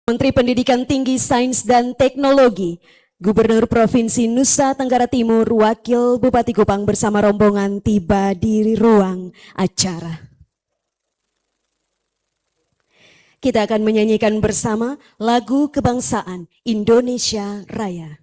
Menteri Pendidikan Tinggi, Sains dan Teknologi, Gubernur Provinsi Nusa Tenggara Timur, Wakil Bupati Kupang bersama rombongan tiba di ruang acara. Kita akan menyanyikan bersama lagu kebangsaan Indonesia Raya.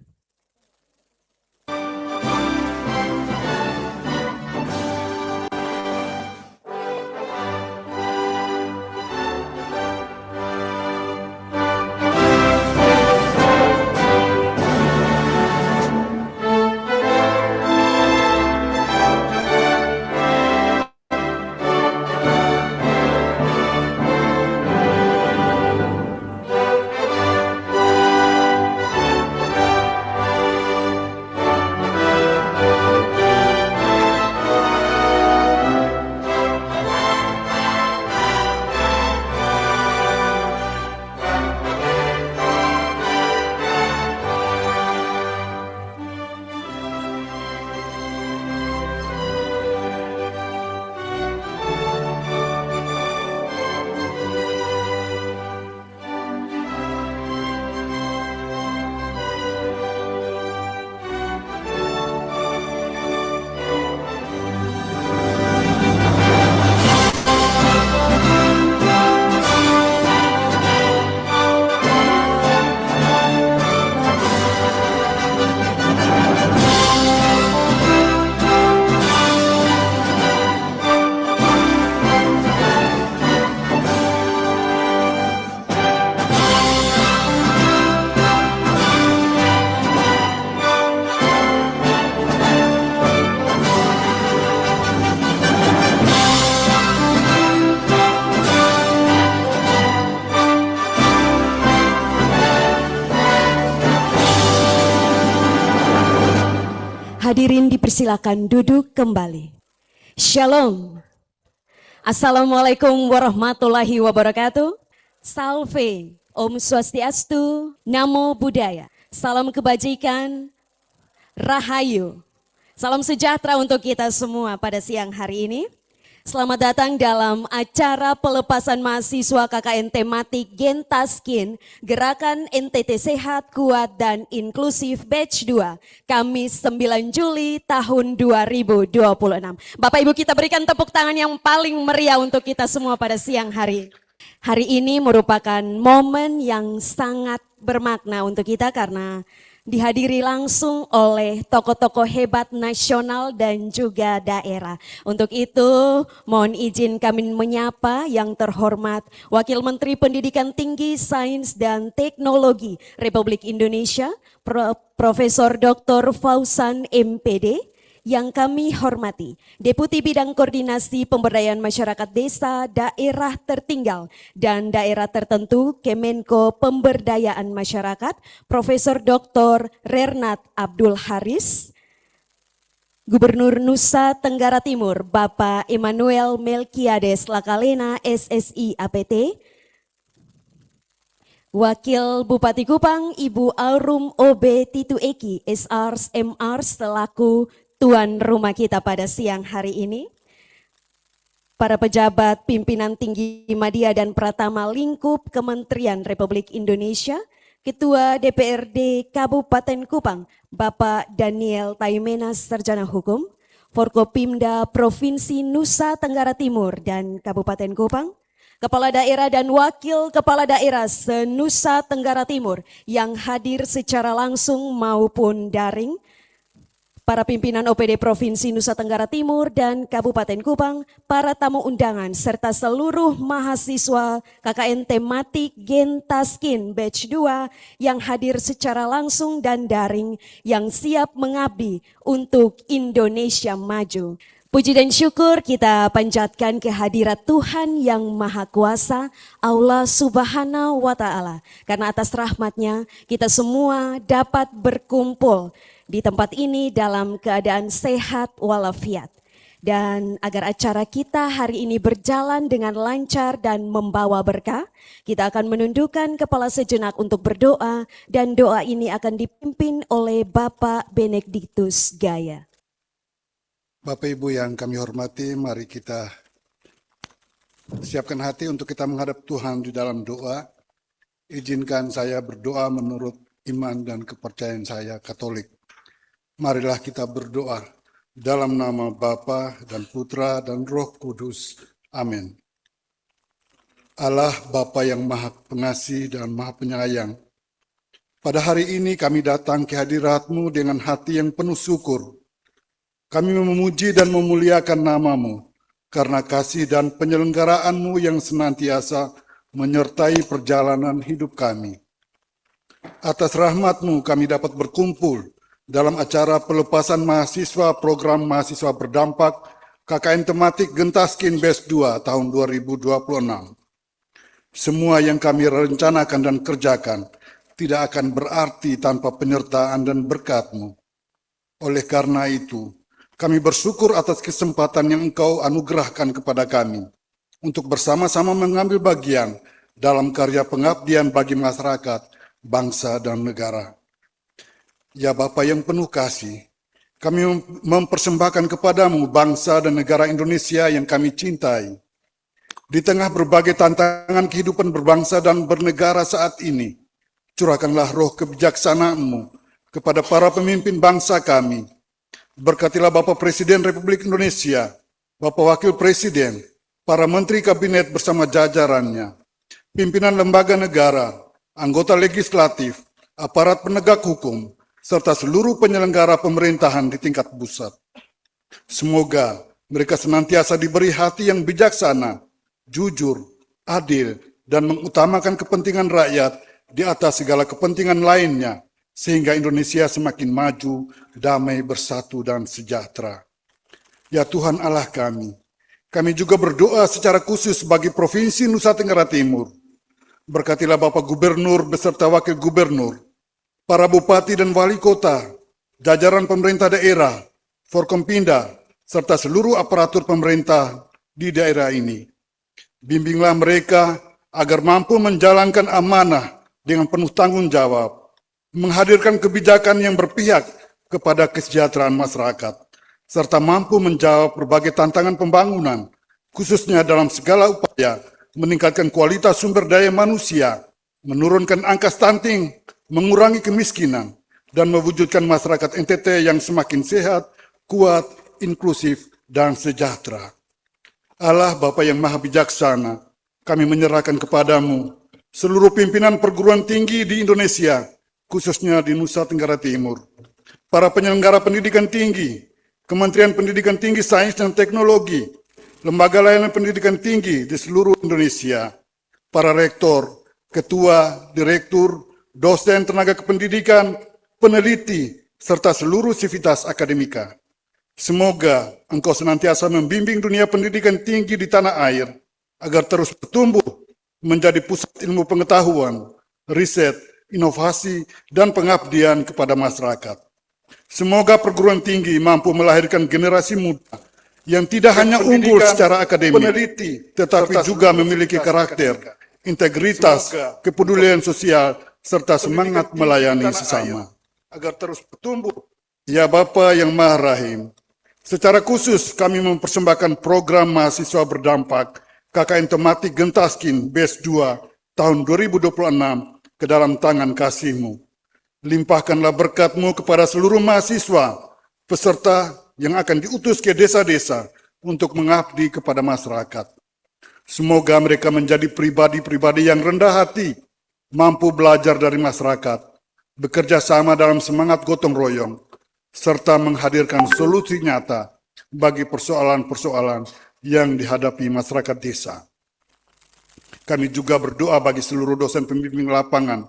Hadirin dipersilakan duduk kembali. Shalom. Assalamualaikum warahmatullahi wabarakatuh. Salve, Om Swastiastu, Namo Buddhaya. Salam kebajikan, Rahayu. Salam sejahtera untuk kita semua pada siang hari ini. Selamat datang dalam acara pelepasan mahasiswa KKN tematik Gentaskin, Gerakan NTT Sehat, Kuat, dan Inklusif Batch 2, Kamis 9 Juli tahun 2026. Bapak Ibu, kita berikan tepuk tangan yang paling meriah untuk kita semua pada siang hari. Hari ini merupakan momen yang sangat bermakna untuk kita karena dihadiri langsung oleh tokoh-tokoh hebat nasional dan juga daerah. Untuk itu mohon izin kami menyapa yang terhormat Wakil Menteri Pendidikan Tinggi, Sains dan Teknologi Republik Indonesia, Profesor Dr. Fauzan MPD. Yang kami hormati Deputi Bidang Koordinasi Pemberdayaan Masyarakat Desa, Daerah Tertinggal dan Daerah Tertentu Kemenko Pemberdayaan Masyarakat, Profesor Dr. Rernat Abdul Haris, Gubernur Nusa Tenggara Timur Bapak Emmanuel Melkiades Lakalena SSI APT, Wakil Bupati Kupang Ibu Aurum OB Titu Eki SRs MRs selaku tuan rumah kita pada siang hari ini, para pejabat pimpinan tinggi media dan pratama lingkup Kementerian Republik Indonesia, Ketua DPRD Kabupaten Kupang Bapak Daniel Taimenas Sarjana Hukum, Forkopimda Provinsi Nusa Tenggara Timur dan Kabupaten Kupang, Kepala Daerah dan Wakil Kepala Daerah se-Nusa Tenggara Timur yang hadir secara langsung maupun daring, para pimpinan OPD Provinsi Nusa Tenggara Timur dan Kabupaten Kupang, para tamu undangan, serta seluruh mahasiswa KKN tematik Gentaskin Batch 2 yang hadir secara langsung dan daring yang siap mengabdi untuk Indonesia maju. Puji dan syukur kita panjatkan kehadirat Tuhan yang Maha Kuasa, Allah Subhanahu wa Ta'ala. Karena atas rahmatnya kita semua dapat berkumpul di tempat ini dalam keadaan sehat walafiat. Dan agar acara kita hari ini berjalan dengan lancar dan membawa berkah, kita akan menundukkan kepala sejenak untuk berdoa, dan doa ini akan dipimpin oleh Bapak Benediktus Gaya. Bapak Ibu yang kami hormati, mari kita siapkan hati untuk kita menghadap Tuhan di dalam doa. Izinkan saya berdoa menurut iman dan kepercayaan saya Katolik. Marilah kita berdoa dalam nama Bapa dan Putra dan Roh Kudus. Amin. Allah Bapa yang Maha Pengasih dan Maha Penyayang, pada hari ini kami datang ke hadirat-Mu dengan hati yang penuh syukur. Kami memuji dan memuliakan nama-Mu, karena kasih dan penyelenggaraan-Mu yang senantiasa menyertai perjalanan hidup kami. Atas rahmat-Mu kami dapat berkumpul dalam acara pelepasan mahasiswa program mahasiswa berdampak KKN tematik Gentaskin Batch 2 tahun 2026. Semua yang kami rencanakan dan kerjakan tidak akan berarti tanpa penyertaan dan berkat-Mu. Oleh karena itu, kami bersyukur atas kesempatan yang Engkau anugerahkan kepada kami untuk bersama-sama mengambil bagian dalam karya pengabdian bagi masyarakat, bangsa, dan negara. Ya Bapa yang penuh kasih, kami mempersembahkan kepadamu bangsa dan negara Indonesia yang kami cintai. Di tengah berbagai tantangan kehidupan berbangsa dan bernegara saat ini, curahkanlah roh kebijaksanaan-Mu kepada para pemimpin bangsa kami. Berkatilah Bapak Presiden Republik Indonesia, Bapak Wakil Presiden, para Menteri Kabinet bersama jajarannya, pimpinan lembaga negara, anggota legislatif, aparat penegak hukum, serta seluruh penyelenggara pemerintahan di tingkat pusat. Semoga mereka senantiasa diberi hati yang bijaksana, jujur, adil, dan mengutamakan kepentingan rakyat di atas segala kepentingan lainnya, sehingga Indonesia semakin maju, damai, bersatu, dan sejahtera. Ya Tuhan Allah kami juga berdoa secara khusus bagi Provinsi Nusa Tenggara Timur. Berkatilah Bapak Gubernur beserta Wakil Gubernur, para Bupati dan Wali Kota, jajaran pemerintah daerah, Forkompinda, serta seluruh aparatur pemerintah di daerah ini. Bimbinglah mereka agar mampu menjalankan amanah dengan penuh tanggung jawab, menghadirkan kebijakan yang berpihak kepada kesejahteraan masyarakat, serta mampu menjawab berbagai tantangan pembangunan, khususnya dalam segala upaya meningkatkan kualitas sumber daya manusia, menurunkan angka stunting, mengurangi kemiskinan, dan mewujudkan masyarakat NTT yang semakin sehat, kuat, inklusif, dan sejahtera. Allah Bapa yang Maha Bijaksana, kami menyerahkan kepadamu seluruh pimpinan perguruan tinggi di Indonesia, khususnya di Nusa Tenggara Timur, para penyelenggara pendidikan tinggi, Kementerian Pendidikan Tinggi, Sains dan Teknologi, lembaga layanan pendidikan tinggi di seluruh Indonesia, para rektor, ketua, direktur, dosen tenaga kependidikan, peneliti, serta seluruh sivitas akademika. Semoga Engkau senantiasa membimbing dunia pendidikan tinggi di tanah air agar terus bertumbuh menjadi pusat ilmu pengetahuan, riset, inovasi, dan pengabdian kepada masyarakat. Semoga perguruan tinggi mampu melahirkan generasi muda yang tidak hanya unggul secara akademik, tetapi juga memiliki karakter, integritas, kepedulian sosial, serta semangat melayani sesama. Agar terus bertumbuh. Ya Bapa yang Maha Rahim, secara khusus kami mempersembahkan program mahasiswa berdampak KKN tematik Gentaskin Batch 2 tahun 2026 ke dalam tangan kasih-Mu. Limpahkanlah berkat-Mu kepada seluruh mahasiswa, peserta yang akan diutus ke desa-desa untuk mengabdi kepada masyarakat. Semoga mereka menjadi pribadi-pribadi yang rendah hati, mampu belajar dari masyarakat, bekerja sama dalam semangat gotong royong, serta menghadirkan solusi nyata bagi persoalan-persoalan yang dihadapi masyarakat desa. Kami juga berdoa bagi seluruh dosen pembimbing lapangan.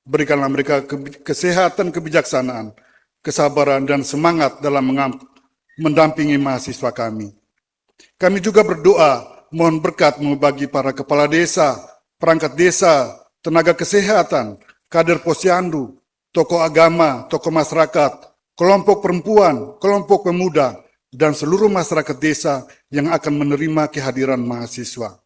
Berikanlah mereka kesehatan, kebijaksanaan, kesabaran, dan semangat dalam mendampingi mahasiswa kami. Kami juga berdoa mohon berkat-Mu bagi para kepala desa, perangkat desa, tenaga kesehatan, kader posyandu, tokoh agama, tokoh masyarakat, kelompok perempuan, kelompok pemuda, dan seluruh masyarakat desa yang akan menerima kehadiran mahasiswa.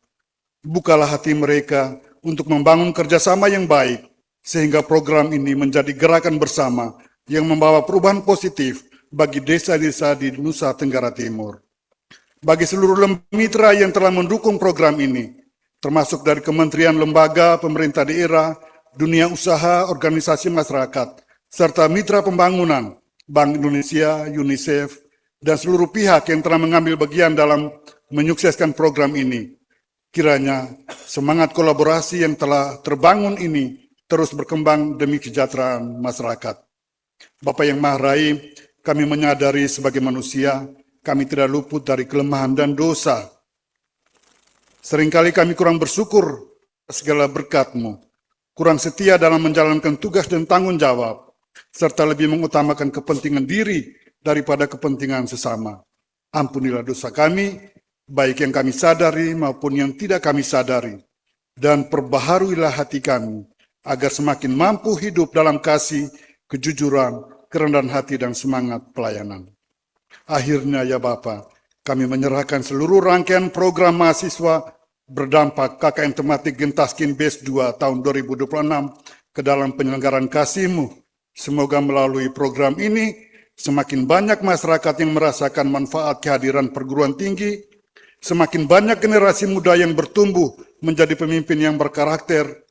Bukalah hati mereka untuk membangun kerjasama yang baik, sehingga program ini menjadi gerakan bersama yang membawa perubahan positif bagi desa-desa di Nusa Tenggara Timur. Bagi seluruh mitra yang telah mendukung program ini, termasuk dari kementerian lembaga, pemerintah daerah, dunia usaha, organisasi masyarakat, serta mitra pembangunan, Bank Indonesia, UNICEF, dan seluruh pihak yang telah mengambil bagian dalam menyukseskan program ini. Kiranya semangat kolaborasi yang telah terbangun ini terus berkembang demi kesejahteraan masyarakat. Bapak yang Maha Rai, kami menyadari sebagai manusia, kami tidak luput dari kelemahan dan dosa. Seringkali kami kurang bersyukur atas segala berkat-Mu, kurang setia dalam menjalankan tugas dan tanggung jawab, serta lebih mengutamakan kepentingan diri daripada kepentingan sesama. Ampunilah dosa kami, baik yang kami sadari maupun yang tidak kami sadari, dan perbaharuilah hati kami, agar semakin mampu hidup dalam kasih, kejujuran, kerendahan hati, dan semangat pelayanan. Akhirnya ya Bapa, kami menyerahkan seluruh rangkaian program mahasiswa berdampak KKN tematik Gentaskin Base 2 tahun 2026 ke dalam penyelenggaraan kasih-Mu. Semoga melalui program ini, semakin banyak masyarakat yang merasakan manfaat kehadiran perguruan tinggi, semakin banyak generasi muda yang bertumbuh menjadi pemimpin yang berkarakter,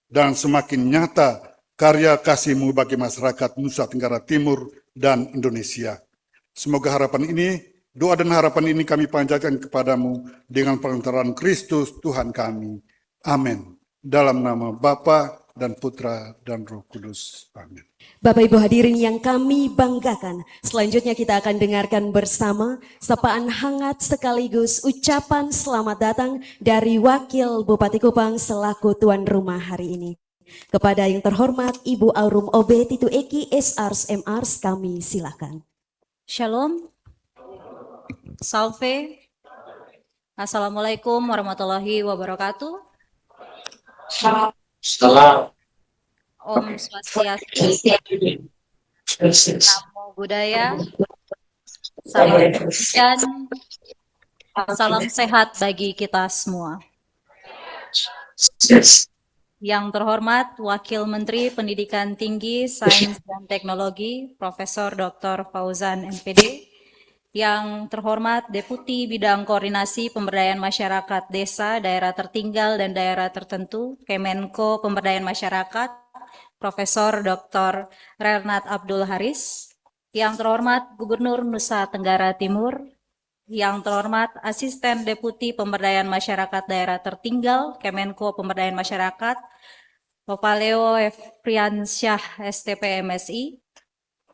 dan semakin nyata karya kasih-Mu bagi masyarakat Nusa Tenggara Timur dan Indonesia. Semoga harapan ini, doa dan harapan ini kami panjatkan kepadamu dengan perantaraan Kristus Tuhan kami. Amin. Dalam nama Bapa dan Putra dan Roh Kudus. Amin. Bapak Ibu hadirin yang kami banggakan, selanjutnya kita akan dengarkan bersama sapaan hangat sekaligus ucapan selamat datang dari Wakil Bupati Kupang selaku tuan rumah hari ini. Kepada yang terhormat Ibu Aurum OB Titu Eki SARS MARS, kami silakan. Shalom, Salve, Assalamualaikum warahmatullahi wabarakatuh. Salam. Om Swastiastu, Namo Buddhaya, salam dan salam sehat bagi kita semua. Yang terhormat Wakil Menteri Pendidikan Tinggi, Sains dan Teknologi, Profesor Dr. Fauzan MPD. Yang terhormat Deputi Bidang Koordinasi Pemberdayaan Masyarakat Desa, Daerah Tertinggal dan Daerah Tertentu, Kemenko Pemberdayaan Masyarakat, Profesor Dr. Renat Abdul Haris. Yang terhormat Gubernur Nusa Tenggara Timur. Yang terhormat Asisten Deputi Pemberdayaan Masyarakat Daerah Tertinggal, Kemenko Pemberdayaan Masyarakat, Bapak Leo Efriansyah STP MSI.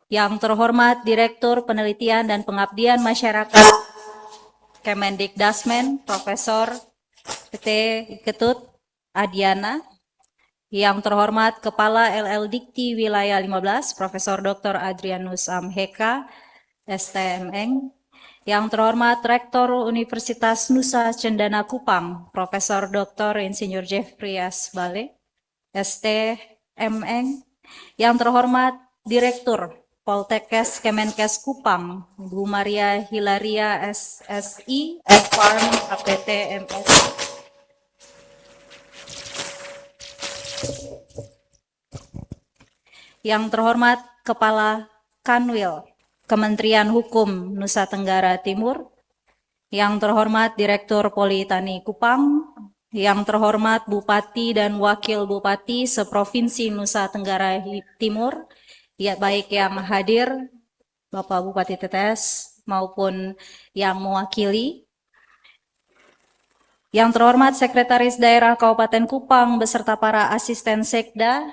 Yang terhormat Direktur Penelitian dan Pengabdian Masyarakat Kemendikdasmen, Profesor PT Ketut Adiana. Yang terhormat Kepala LL Dikti Wilayah 15, Profesor Dr. Adrianus Amheka, STMN. Yang terhormat Rektor Universitas Nusa Cendana Kupang, Profesor Dr. Insinyur Jeffrey S. Bale, STMN. Yang terhormat Direktur Poltekkes Kemenkes Kupang, Bu Maria Hilaria SSI, Farm APT MS. Yang terhormat Kepala Kanwil Kementerian Hukum Nusa Tenggara Timur. Yang terhormat Direktur Politani Kupang. Yang terhormat Bupati dan Wakil Bupati seprovinsi Nusa Tenggara Timur. Ya, baik yang hadir, Bapak Bupati TTS, maupun yang mewakili. Yang terhormat Sekretaris Daerah Kabupaten Kupang beserta para asisten sekda,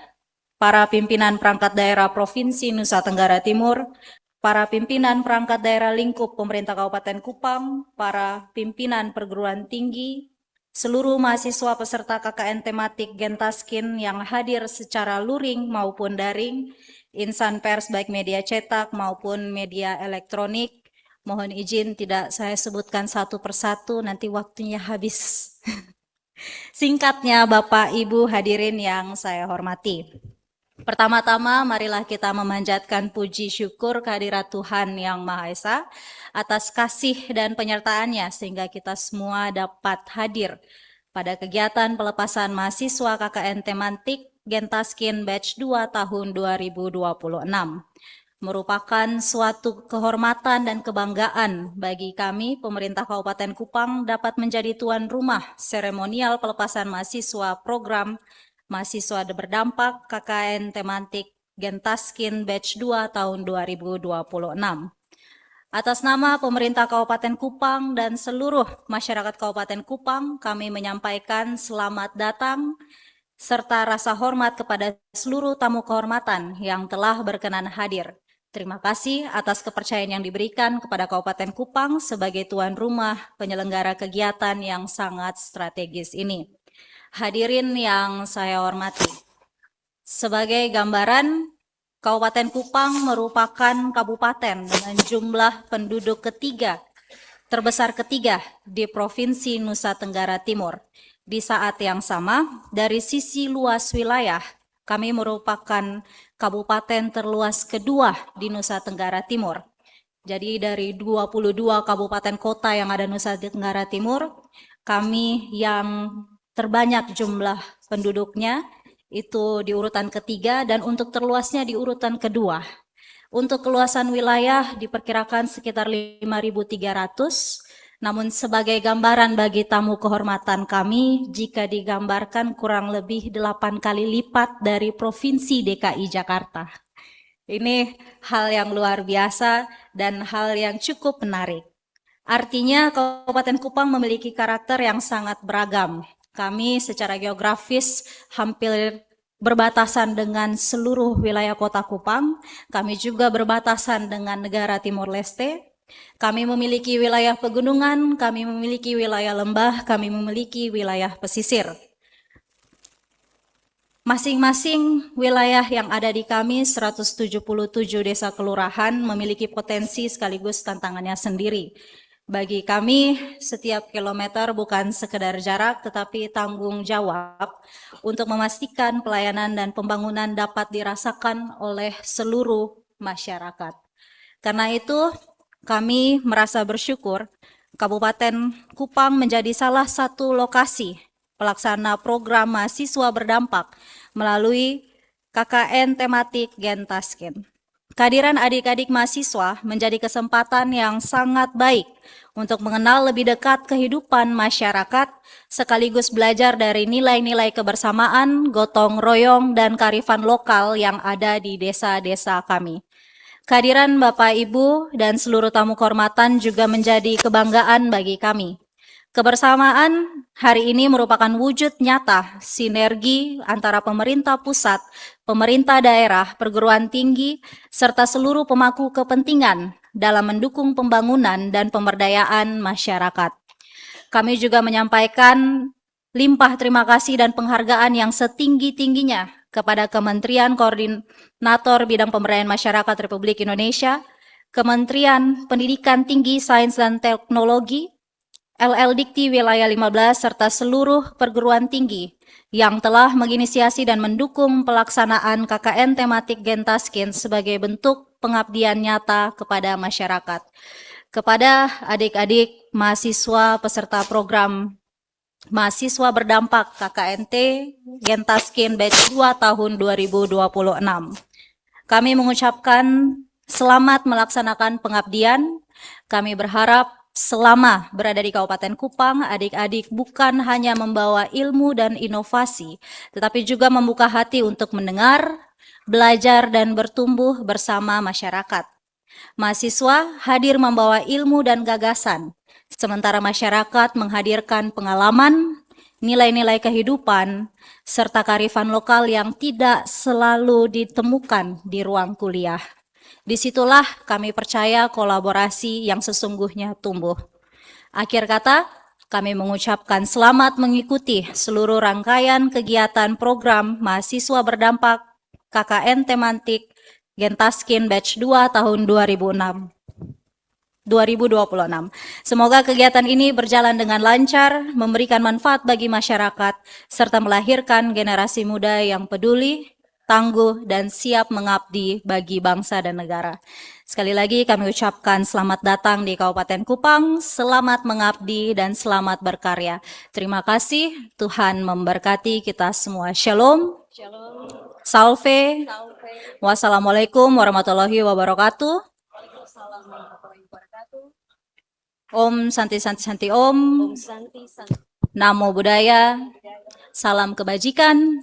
para pimpinan perangkat daerah Provinsi Nusa Tenggara Timur, para pimpinan perangkat daerah lingkup pemerintah Kabupaten Kupang, para pimpinan perguruan tinggi, seluruh mahasiswa peserta KKN tematik Gentaskin yang hadir secara luring maupun daring, insan pers baik media cetak maupun media elektronik. Mohon izin tidak saya sebutkan satu persatu, nanti waktunya habis. Singkatnya Bapak Ibu hadirin yang saya hormati. Pertama-tama marilah kita memanjatkan puji syukur kehadirat Tuhan Yang Maha Esa atas kasih dan penyertaannya sehingga kita semua dapat hadir pada kegiatan pelepasan mahasiswa KKN tematik Gentaskin Batch 2 tahun 2026. Merupakan suatu kehormatan dan kebanggaan bagi kami, pemerintah Kabupaten Kupang, dapat menjadi tuan rumah seremonial pelepasan mahasiswa program mahasiswa berdampak KKN tematik Gentaskin Batch 2 tahun 2026. Atas nama pemerintah Kabupaten Kupang dan seluruh masyarakat Kabupaten Kupang, kami menyampaikan selamat datang serta rasa hormat kepada seluruh tamu kehormatan yang telah berkenan hadir. Terima kasih atas kepercayaan yang diberikan kepada Kabupaten Kupang sebagai tuan rumah penyelenggara kegiatan yang sangat strategis ini. Hadirin yang saya hormati, sebagai gambaran, Kabupaten Kupang merupakan kabupaten dengan jumlah penduduk terbesar ketiga di Provinsi Nusa Tenggara Timur. Di saat yang sama, dari sisi luas wilayah, kami merupakan kabupaten terluas kedua di Nusa Tenggara Timur. Jadi dari 22 kabupaten kota yang ada Nusa Tenggara Timur, kami yang terbanyak jumlah penduduknya itu di urutan ketiga, dan untuk terluasnya di urutan kedua. Untuk keluasan wilayah diperkirakan sekitar 5.300, namun sebagai gambaran bagi tamu kehormatan kami, jika digambarkan kurang lebih 8 kali lipat dari Provinsi DKI Jakarta. Ini hal yang luar biasa dan hal yang cukup menarik. Artinya Kabupaten Kupang memiliki karakter yang sangat beragam. Kami secara geografis hampir berbatasan dengan seluruh wilayah kota Kupang. Kami juga berbatasan dengan negara Timor Leste. Kami memiliki wilayah pegunungan, kami memiliki wilayah lembah, kami memiliki wilayah pesisir. Masing-masing wilayah yang ada di kami, 177 desa kelurahan, memiliki potensi sekaligus tantangannya sendiri. Bagi kami, setiap kilometer bukan sekedar jarak, tetapi tanggung jawab untuk memastikan pelayanan dan pembangunan dapat dirasakan oleh seluruh masyarakat. Karena itu, kami merasa bersyukur Kabupaten Kupang menjadi salah satu lokasi pelaksana program mahasiswa berdampak melalui KKN tematik Gentaskin. Kehadiran adik-adik mahasiswa menjadi kesempatan yang sangat baik untuk mengenal lebih dekat kehidupan masyarakat, sekaligus belajar dari nilai-nilai kebersamaan, gotong royong, dan kearifan lokal yang ada di desa-desa kami. Kehadiran Bapak, Ibu, dan seluruh tamu kehormatan juga menjadi kebanggaan bagi kami. Kebersamaan hari ini merupakan wujud nyata sinergi antara pemerintah pusat, pemerintah daerah, perguruan tinggi, serta seluruh pemangku kepentingan dalam mendukung pembangunan dan pemberdayaan masyarakat. Kami juga menyampaikan limpah terima kasih dan penghargaan yang setinggi-tingginya kepada Kementerian Koordinator Bidang Pemberdayaan Masyarakat Republik Indonesia, Kementerian Pendidikan Tinggi, Sains dan Teknologi, LL Dikti Wilayah 15, serta seluruh perguruan tinggi yang telah menginisiasi dan mendukung pelaksanaan KKN tematik Gentaskin sebagai bentuk pengabdian nyata kepada masyarakat. Kepada adik-adik mahasiswa peserta program mahasiswa berdampak KKNT Gentaskin Batch 2 tahun 2026. Kami mengucapkan selamat melaksanakan pengabdian. Kami berharap selama berada di Kabupaten Kupang, adik-adik bukan hanya membawa ilmu dan inovasi, tetapi juga membuka hati untuk mendengar, belajar, dan bertumbuh bersama masyarakat. Mahasiswa hadir membawa ilmu dan gagasan, sementara masyarakat menghadirkan pengalaman, nilai-nilai kehidupan, serta kearifan lokal yang tidak selalu ditemukan di ruang kuliah. Disitulah kami percaya kolaborasi yang sesungguhnya tumbuh. Akhir kata, kami mengucapkan selamat mengikuti seluruh rangkaian kegiatan program mahasiswa berdampak KKN tematik Gentaskin Batch 2 tahun 2026. Semoga kegiatan ini berjalan dengan lancar, memberikan manfaat bagi masyarakat, serta melahirkan generasi muda yang peduli, tangguh, dan siap mengabdi bagi bangsa dan negara. Sekali lagi kami ucapkan selamat datang di Kabupaten Kupang, selamat mengabdi, dan selamat berkarya. Terima kasih, Tuhan memberkati kita semua. Shalom. Shalom. Salve. Wassalamualaikum warahmatullahi wabarakatuh. Om Santi Santi Santi Om. Om Santi Santi. Namo Buddhaya, salam kebajikan,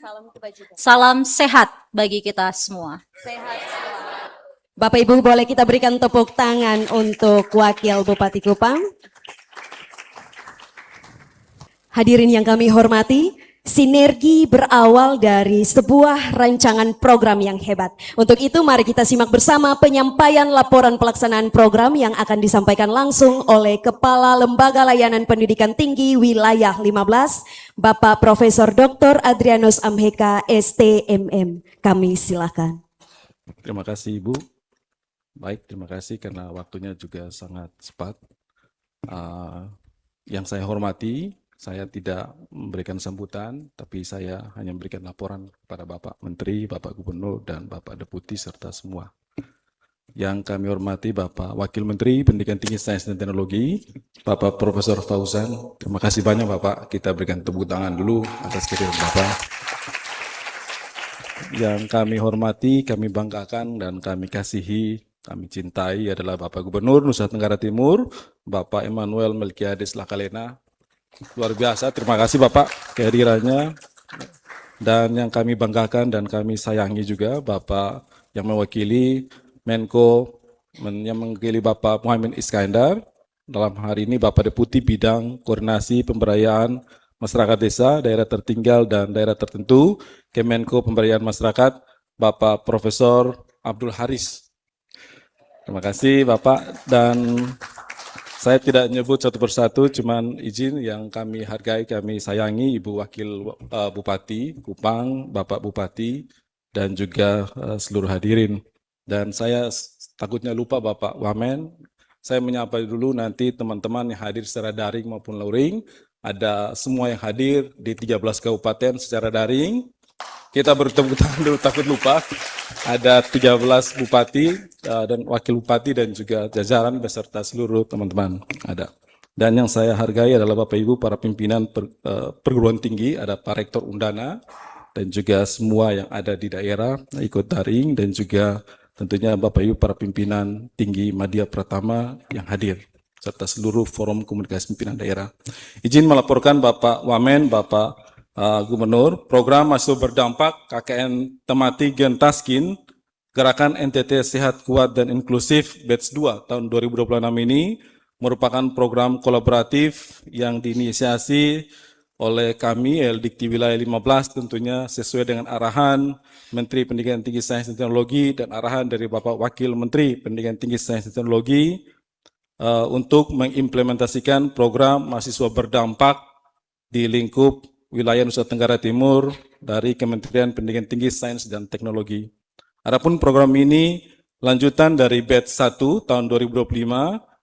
salam sehat bagi kita semua. Bapak Ibu boleh kita berikan tepuk tangan untuk Wakil Bupati Kupang. Hadirin yang kami hormati, sinergi berawal dari sebuah rancangan program yang hebat. Untuk itu mari kita simak bersama penyampaian laporan pelaksanaan program yang akan disampaikan langsung oleh Kepala Lembaga Layanan Pendidikan Tinggi Wilayah 15, Bapak Profesor Dr. Adrianus Amheka, STMM. Kami silakan. Terima kasih Ibu. Baik, terima kasih karena waktunya juga sangat cepat. Yang saya hormati, saya tidak memberikan sambutan, tapi saya hanya memberikan laporan kepada Bapak Menteri, Bapak Gubernur, dan Bapak Deputi, serta semua. Yang kami hormati Bapak Wakil Menteri Pendidikan Tinggi Sains dan Teknologi, Bapak Profesor Fauzan. Terima kasih banyak Bapak, kita berikan tepuk tangan dulu atas kehadiran Bapak. Yang kami hormati, kami banggakan, dan kami kasihi, kami cintai adalah Bapak Gubernur Nusa Tenggara Timur, Bapak Emmanuel Melkiades Lakalena. Luar biasa, terima kasih Bapak kehadirannya. Dan yang kami banggakan dan kami sayangi juga Bapak yang mewakili Menko, yang mewakili Bapak Muhammad Iskandar. Dalam hari ini Bapak Deputi Bidang Koordinasi Pemberdayaan Masyarakat Desa, Daerah Tertinggal dan Daerah Tertentu, Kemenko Pemberdayaan Masyarakat, Bapak Profesor Abdul Haris. Terima kasih Bapak, dan saya tidak menyebut satu persatu, cuman izin yang kami hargai, kami sayangi Ibu Wakil Bupati Kupang, Bapak Bupati, dan juga seluruh hadirin. Dan saya takutnya lupa Bapak Wamen, saya menyapa dulu nanti teman-teman yang hadir secara daring maupun luring. Ada semua yang hadir di 13 kabupaten secara daring. Kita bertepuk tangan dulu, takut lupa. Ada 13 bupati dan wakil bupati dan juga jajaran beserta seluruh teman-teman ada. Dan yang saya hargai adalah Bapak Ibu para pimpinan perguruan tinggi, ada Pak Rektor Undana dan juga semua yang ada di daerah ikut daring, dan juga tentunya Bapak Ibu para pimpinan tinggi Madya Pratama yang hadir serta seluruh forum komunikasi pimpinan daerah. Izin melaporkan Bapak Wamen, Bapak Gubernur, program mahasiswa berdampak KKN tematik Gentaskin, Gerakan NTT Sehat Kuat dan Inklusif Batch 2 tahun 2026 ini merupakan program kolaboratif yang diinisiasi oleh kami, Dikti Wilayah 15, tentunya sesuai dengan arahan Menteri Pendidikan Tinggi Sains dan Teknologi dan arahan dari Bapak Wakil Menteri Pendidikan Tinggi Sains dan Teknologi untuk mengimplementasikan program mahasiswa berdampak di lingkup wilayah Nusa Tenggara Timur dari Kementerian Pendidikan Tinggi Sains dan Teknologi. Adapun program ini lanjutan dari batch 1 tahun 2025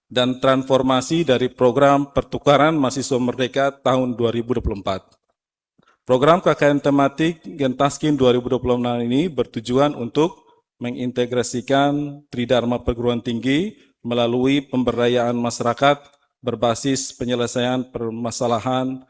dan transformasi dari program pertukaran mahasiswa merdeka tahun 2024. Program KKN tematik Gentaskin 2026 ini bertujuan untuk mengintegrasikan tridharma perguruan tinggi melalui pemberdayaan masyarakat berbasis penyelesaian permasalahan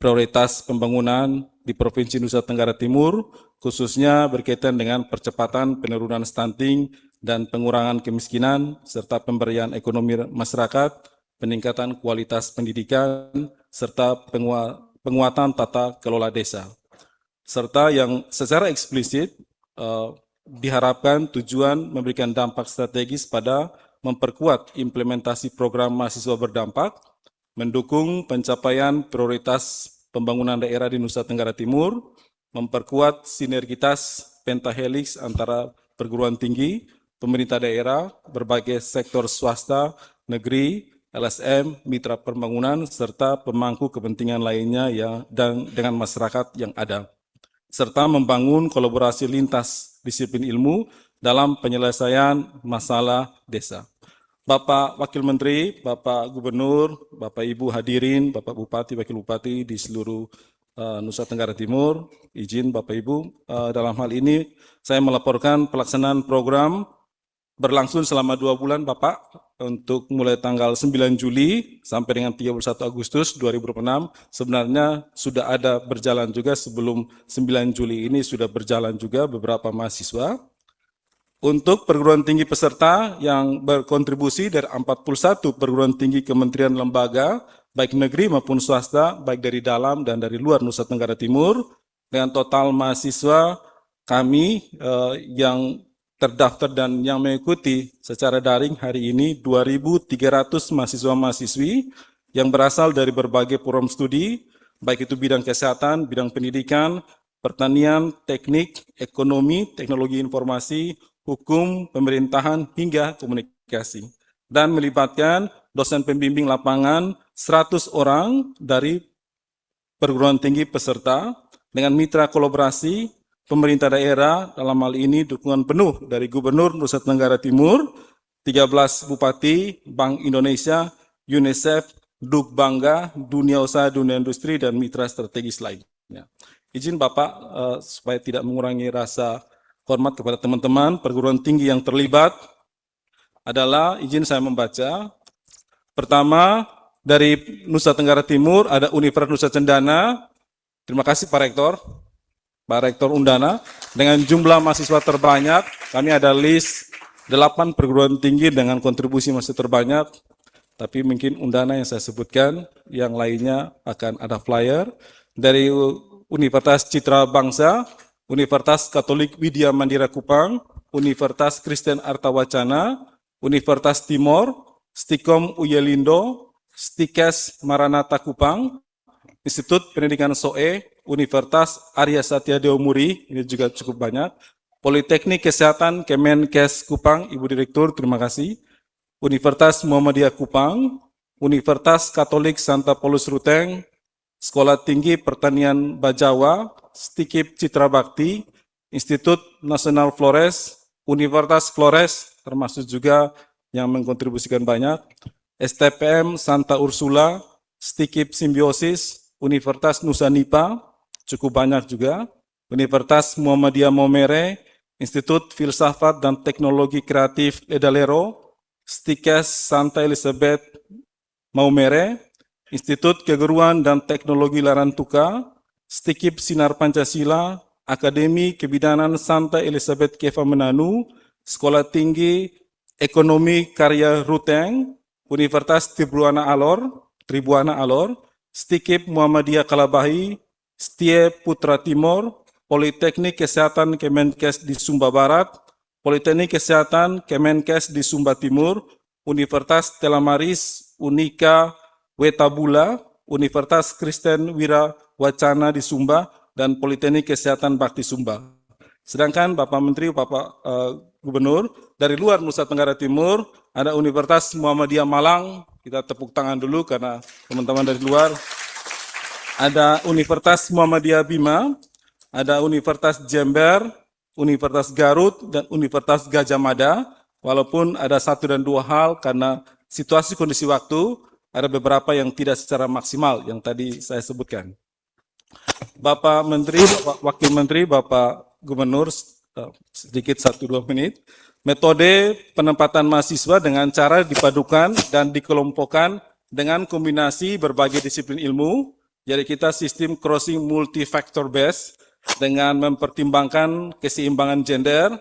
prioritas pembangunan di Provinsi Nusa Tenggara Timur, khususnya berkaitan dengan percepatan penurunan stunting dan pengurangan kemiskinan, serta pemberdayaan ekonomi masyarakat, peningkatan kualitas pendidikan, serta penguatan tata kelola desa. Serta yang secara eksplisit diharapkan tujuan memberikan dampak strategis pada memperkuat implementasi program mahasiswa berdampak, mendukung pencapaian prioritas pembangunan daerah di Nusa Tenggara Timur, memperkuat sinergitas pentahelix antara perguruan tinggi, pemerintah daerah, berbagai sektor swasta, negeri, LSM, mitra pembangunan, serta pemangku kepentingan lainnya dan dengan masyarakat yang ada, serta membangun kolaborasi lintas disiplin ilmu dalam penyelesaian masalah desa. Bapak Wakil Menteri, Bapak Gubernur, Bapak Ibu hadirin, Bapak Bupati, Wakil Bupati di seluruh Nusa Tenggara Timur, izin Bapak Ibu, dalam hal ini saya melaporkan pelaksanaan program berlangsung selama 2 bulan Bapak, untuk mulai tanggal 9 Juli sampai dengan 31 Agustus 2026, sebenarnya sudah ada berjalan juga sebelum 9 Juli ini sudah berjalan juga beberapa mahasiswa. Untuk perguruan tinggi peserta yang berkontribusi dari 41 perguruan tinggi kementerian lembaga baik negeri maupun swasta, baik dari dalam dan dari luar Nusa Tenggara Timur, dengan total mahasiswa kami yang terdaftar dan yang mengikuti secara daring hari ini 2.300 mahasiswa-mahasiswi yang berasal dari berbagai program studi, baik itu bidang kesehatan, bidang pendidikan, pertanian, teknik, ekonomi, teknologi informasi, hukum, pemerintahan, hingga komunikasi. Dan melibatkan dosen pembimbing lapangan 100 orang dari perguruan tinggi peserta dengan mitra kolaborasi pemerintah daerah, dalam hal ini dukungan penuh dari Gubernur Nusa Tenggara Timur, 13 Bupati, Bank Indonesia, UNICEF, Duk Bangga, Dunia Usaha, Dunia Industri, dan mitra strategis lainnya. Izin Bapak, supaya tidak mengurangi rasa hormat kepada teman-teman perguruan tinggi yang terlibat, adalah izin saya membaca. Pertama, dari Nusa Tenggara Timur ada Universitas Nusa Cendana. Terima kasih Pak Rektor. Pak Rektor Undana, dengan jumlah mahasiswa terbanyak, kami ada list 8 perguruan tinggi dengan kontribusi mahasiswa terbanyak, tapi mungkin Undana yang saya sebutkan, yang lainnya akan ada flyer. Dari Universitas Citra Bangsa, Universitas Katolik Widya Mandira Kupang, Universitas Kristen Arta Wacana, Universitas Timor, Stikom Uyelindo, Stikes Maranatha Kupang, Institut Pendidikan SOE, Universitas Arya Satya Dewa Muri, ini juga cukup banyak. Politeknik Kesehatan Kemenkes Kupang, Ibu Direktur, terima kasih. Universitas Muhammadiyah Kupang, Universitas Katolik Santa Paulus Ruteng, Sekolah Tinggi Pertanian Bajawa, Stikip Citra Bakti, Institut Nasional Flores, Universitas Flores, termasuk juga yang mengkontribusikan banyak, STPM Santa Ursula, Stikip Simbiosis, Universitas Nusa Nipa, cukup banyak juga, Universitas Muhammadiyah Maumere, Institut Filsafat dan Teknologi Kreatif Edalero, Stikes Santa Elizabeth Maumere, Institut Keguruan dan Teknologi Larantuka, Stikip Sinar Pancasila, Akademi Kebidanan Santa Elizabeth Keva Menanu, Sekolah Tinggi Ekonomi Karya Ruteng, Universitas Tribuana Alor, Stikip Muhammadiyah Kalabahi, Setie Putra Timor, Politeknik Kesehatan Kemenkes di Sumba Barat, Politeknik Kesehatan Kemenkes di Sumba Timur, Universitas Telamaris, Unika Wetabula, Universitas Kristen Wira Wacana di Sumba, dan Politeknik Kesehatan Bakti Sumba. Sedangkan Bapak Menteri, Bapak Gubernur, dari luar Nusa Tenggara Timur, ada Universitas Muhammadiyah Malang, kita tepuk tangan dulu karena teman-teman dari luar. Ada Universitas Muhammadiyah Bima, ada Universitas Jember, Universitas Garut, dan Universitas Gajah Mada, walaupun ada 1 dan 2 hal karena situasi kondisi waktu, ada beberapa yang tidak secara maksimal yang tadi saya sebutkan. Bapak Menteri, Bapak Wakil Menteri, Bapak Gubernur, sedikit 1-2 menit. Metode penempatan mahasiswa dengan cara dipadukan dan dikelompokkan dengan kombinasi berbagai disiplin ilmu. Jadi kita sistem crossing multi-factor base dengan mempertimbangkan keseimbangan gender,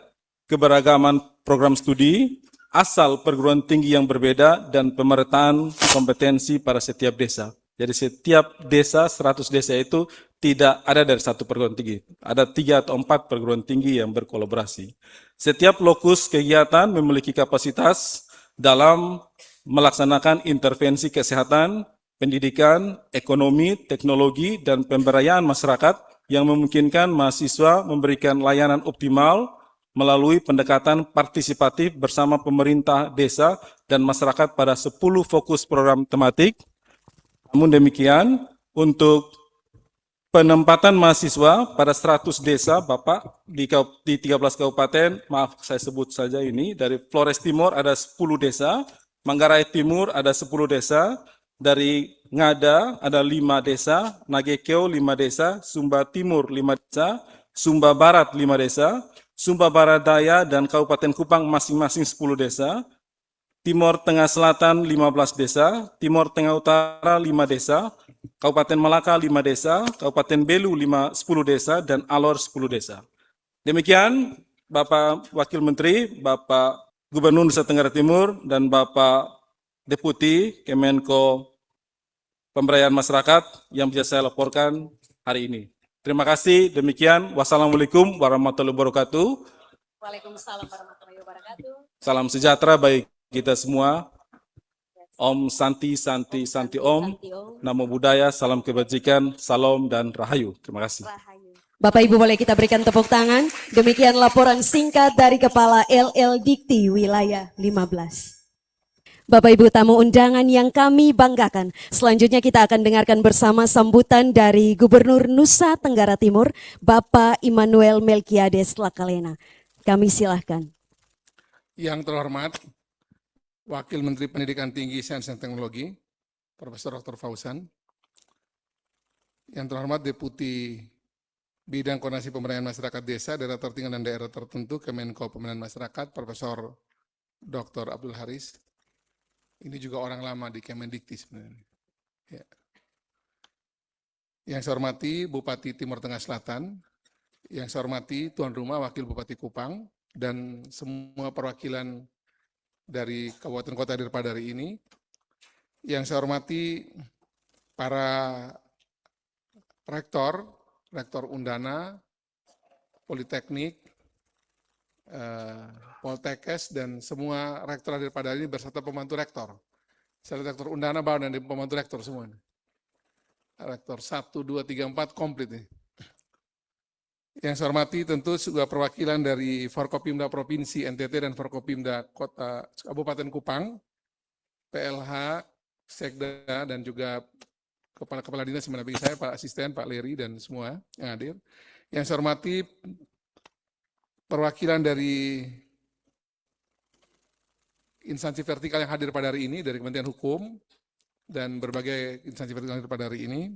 keberagaman program studi, asal perguruan tinggi yang berbeda, dan pemerataan kompetensi pada setiap desa. Jadi setiap desa, 100 desa itu tidak ada dari satu perguruan tinggi. Ada 3 atau 4 perguruan tinggi yang berkolaborasi. Setiap lokus kegiatan memiliki kapasitas dalam melaksanakan intervensi kesehatan, pendidikan, ekonomi, teknologi, dan pemberdayaan masyarakat yang memungkinkan mahasiswa memberikan layanan optimal melalui pendekatan partisipatif bersama pemerintah desa dan masyarakat pada 10 fokus program tematik. Namun demikian, untuk penempatan mahasiswa pada 100 desa, Bapak, di 13 kabupaten, maaf saya sebut saja ini, dari Flores Timur ada 10 desa, Manggarai Timur ada 10 desa, dari Ngada ada 5 desa, Nagekeo 5 desa, Sumba Timur 5 desa, Sumba Barat 5 desa, Sumba Barat Daya dan Kabupaten Kupang masing-masing 10 desa, Timur Tengah Selatan 15 desa, Timur Tengah Utara 5 desa, Kabupaten Malaka 5 desa, Kabupaten Belu 10 desa, dan Alor 10 desa. Demikian Bapak Wakil Menteri, Bapak Gubernur Nusa Tenggara Timur, dan Bapak Deputi Kemenko pemberdayaan masyarakat yang bisa saya laporkan hari ini. Terima kasih. Demikian. Wassalamualaikum warahmatullahi wabarakatuh. Waalaikumsalam warahmatullahi wabarakatuh. Salam sejahtera bagi kita semua. Om Santi Santi Santi Om. Namo Buddhaya, salam kebajikan, salam dan rahayu. Terima kasih. Bapak Ibu boleh kita berikan tepuk tangan. Demikian laporan singkat dari Kepala LL Dikti Wilayah 15. Bapak Ibu tamu undangan yang kami banggakan. Selanjutnya kita akan dengarkan bersama sambutan dari Gubernur Nusa Tenggara Timur, Bapak Immanuel Melkiades Lakalena. Kami silahkan. Yang terhormat, Wakil Menteri Pendidikan Tinggi, Sains dan Teknologi, Profesor Dr. Fauzan. Yang terhormat, Deputi Bidang Koordinasi Pemberdayaan Masyarakat Desa, Daerah Tertinggal dan Daerah Tertentu, Kemenko Pemberdayaan Masyarakat, Profesor Dr. Abdul Haris. Ini juga orang lama di Kemendikti sebenarnya. Ya. Yang saya hormati, Bupati Timur Tengah Selatan. Yang saya hormati, Tuan Rumah Wakil Bupati Kupang, dan semua perwakilan dari Kabupaten Kota hadir pada hari ini. Yang saya hormati para rektor, Rektor Undana, Politeknik, Poltekkes, dan semua rektor hadir pada hari ini beserta pembantu rektor. Saya Rektor Undana bawa dan pembantu rektor semua. Rektor 1, 2, 3, 4 komplit nih. Yang saya hormati tentu juga perwakilan dari Forkopimda Provinsi NTT dan Forkopimda Kota Kabupaten Kupang, PLH, Sekda, dan juga Kepala Dinas yang mendampingi saya, Pak Asisten, Pak Leri, dan semua yang hadir. Yang saya hormati perwakilan dari instansi vertikal yang hadir pada hari ini, dari Kementerian Hukum, dan berbagai instansi vertikal yang hadir pada hari ini,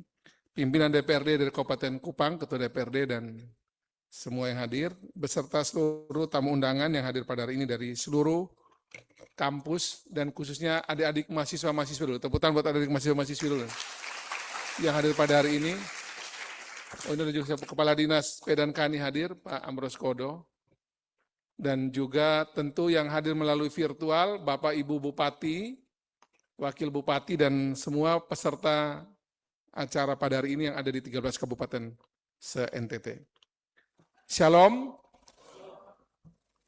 pimpinan DPRD dari Kabupaten Kupang, Ketua DPRD, dan semua yang hadir, beserta seluruh tamu undangan yang hadir pada hari ini dari seluruh kampus, dan khususnya adik-adik mahasiswa-mahasiswa dulu. Tepuk tangan buat adik-adik mahasiswa-mahasiswa dulu yang hadir pada hari ini. Oh, ini ada juga Kepala Dinas P&Kani hadir, Pak Amros Kodo. Dan juga tentu yang hadir melalui virtual, Bapak Ibu Bupati, Wakil Bupati, dan semua peserta acara pada hari ini yang ada di 13 kabupaten se-NTT. Shalom.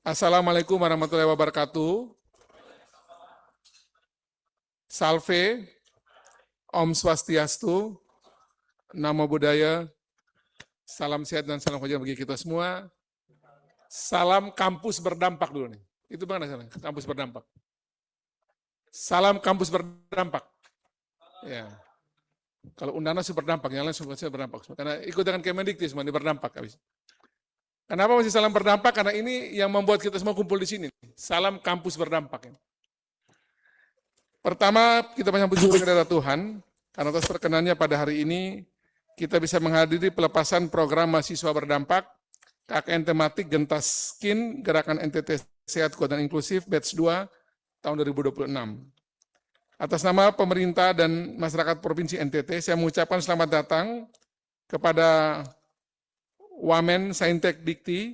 Assalamualaikum warahmatullahi wabarakatuh. Salve. Om Swastiastu. Namo Buddhaya. Salam sehat dan salam kebajikan bagi kita semua. Salam kampus berdampak dulu nih. Itu bagaimana salam kampus berdampak? Salam kampus berdampak. Ya. Kalau Undana sih berdampak, yang lain semua berdampak. Karena ikut dengan Kemendikti semua ini berdampak habis. Kenapa masih salam berdampak? Karena ini yang membuat kita semua kumpul di sini. Salam kampus berdampak. Pertama, kita menyambut syukur kepada Tuhan karena atas perkenannya pada hari ini kita bisa menghadiri pelepasan program mahasiswa berdampak KKN tematik Gentas Skin Gerakan NTT Sehat Kuat dan Inklusif batch 2 tahun 2026. Atas nama pemerintah dan masyarakat Provinsi NTT, saya mengucapkan selamat datang kepada Wamen Saintek Dikti,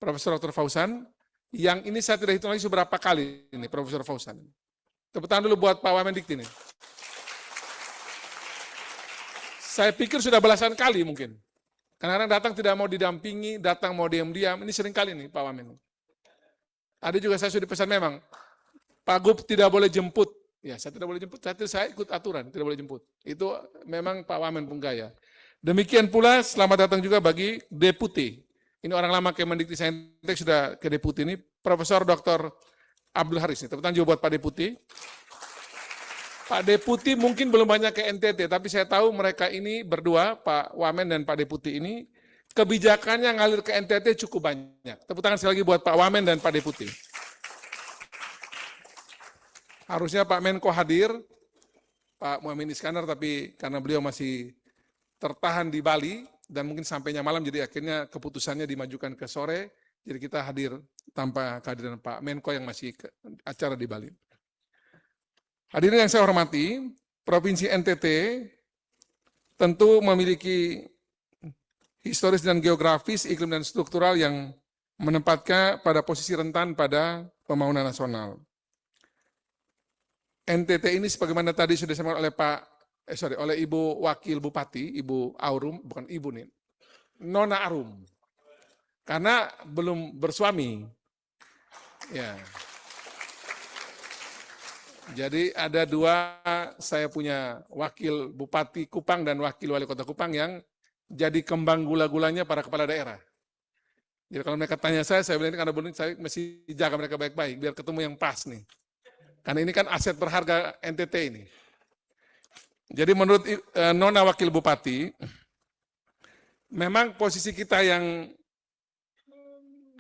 Profesor Dr. Fauzan, yang ini saya tidak hitung lagi seberapa kali ini Profesor Fauzan. Tepuk tangan dulu buat Pak Wamen Dikti ini. Saya pikir sudah belasan kali mungkin. Kadang-kadang datang tidak mau didampingi, datang mau diam-diam, ini sering kali nih Pak Wamen. Ada juga saya sudah dipesan memang, Pak Gub tidak boleh jemput. Ya, saya tidak boleh jemput, saya ikut aturan, tidak boleh jemput. Itu memang Pak Wamen Punggaya. Demikian pula selamat datang juga bagi Deputi. Ini orang lama Kemendikti Saintek sudah ke Deputi ini, Profesor Dr. Abdul Haris. Tepuk tangan juga buat Pak Deputi. Pak Deputi mungkin belum banyak ke NTT, tapi saya tahu mereka ini berdua, Pak Wamen dan Pak Deputi ini, kebijakannya ngalir ke NTT cukup banyak. Tepuk tangan sekali lagi buat Pak Wamen dan Pak Deputi. Harusnya Pak Menko hadir, Pak Muhammad Iskandar, tapi karena beliau masih tertahan di Bali, dan mungkin sampainya malam, jadi akhirnya keputusannya dimajukan ke sore, jadi kita hadir tanpa kehadiran Pak Menko yang masih acara di Bali. Hadirin yang saya hormati, Provinsi NTT tentu memiliki historis dan geografis, iklim dan struktural yang menempatkan pada posisi rentan pada pembangunan nasional. NTT ini sebagaimana tadi sudah disampaikan oleh Pak oleh Ibu Wakil Bupati, Ibu Aurum, bukan Ibu nih, Nona Arum. Karena belum bersuami. Ya. Jadi ada dua, saya punya wakil Bupati Kupang dan wakil Wali Kota Kupang yang jadi kembang gula-gulanya para kepala daerah. Jadi kalau mereka tanya saya bilang ini karena belum, saya mesti jaga mereka baik-baik biar ketemu yang pas nih. Karena ini kan aset berharga NTT ini. Jadi menurut Nona Wakil Bupati, memang posisi kita yang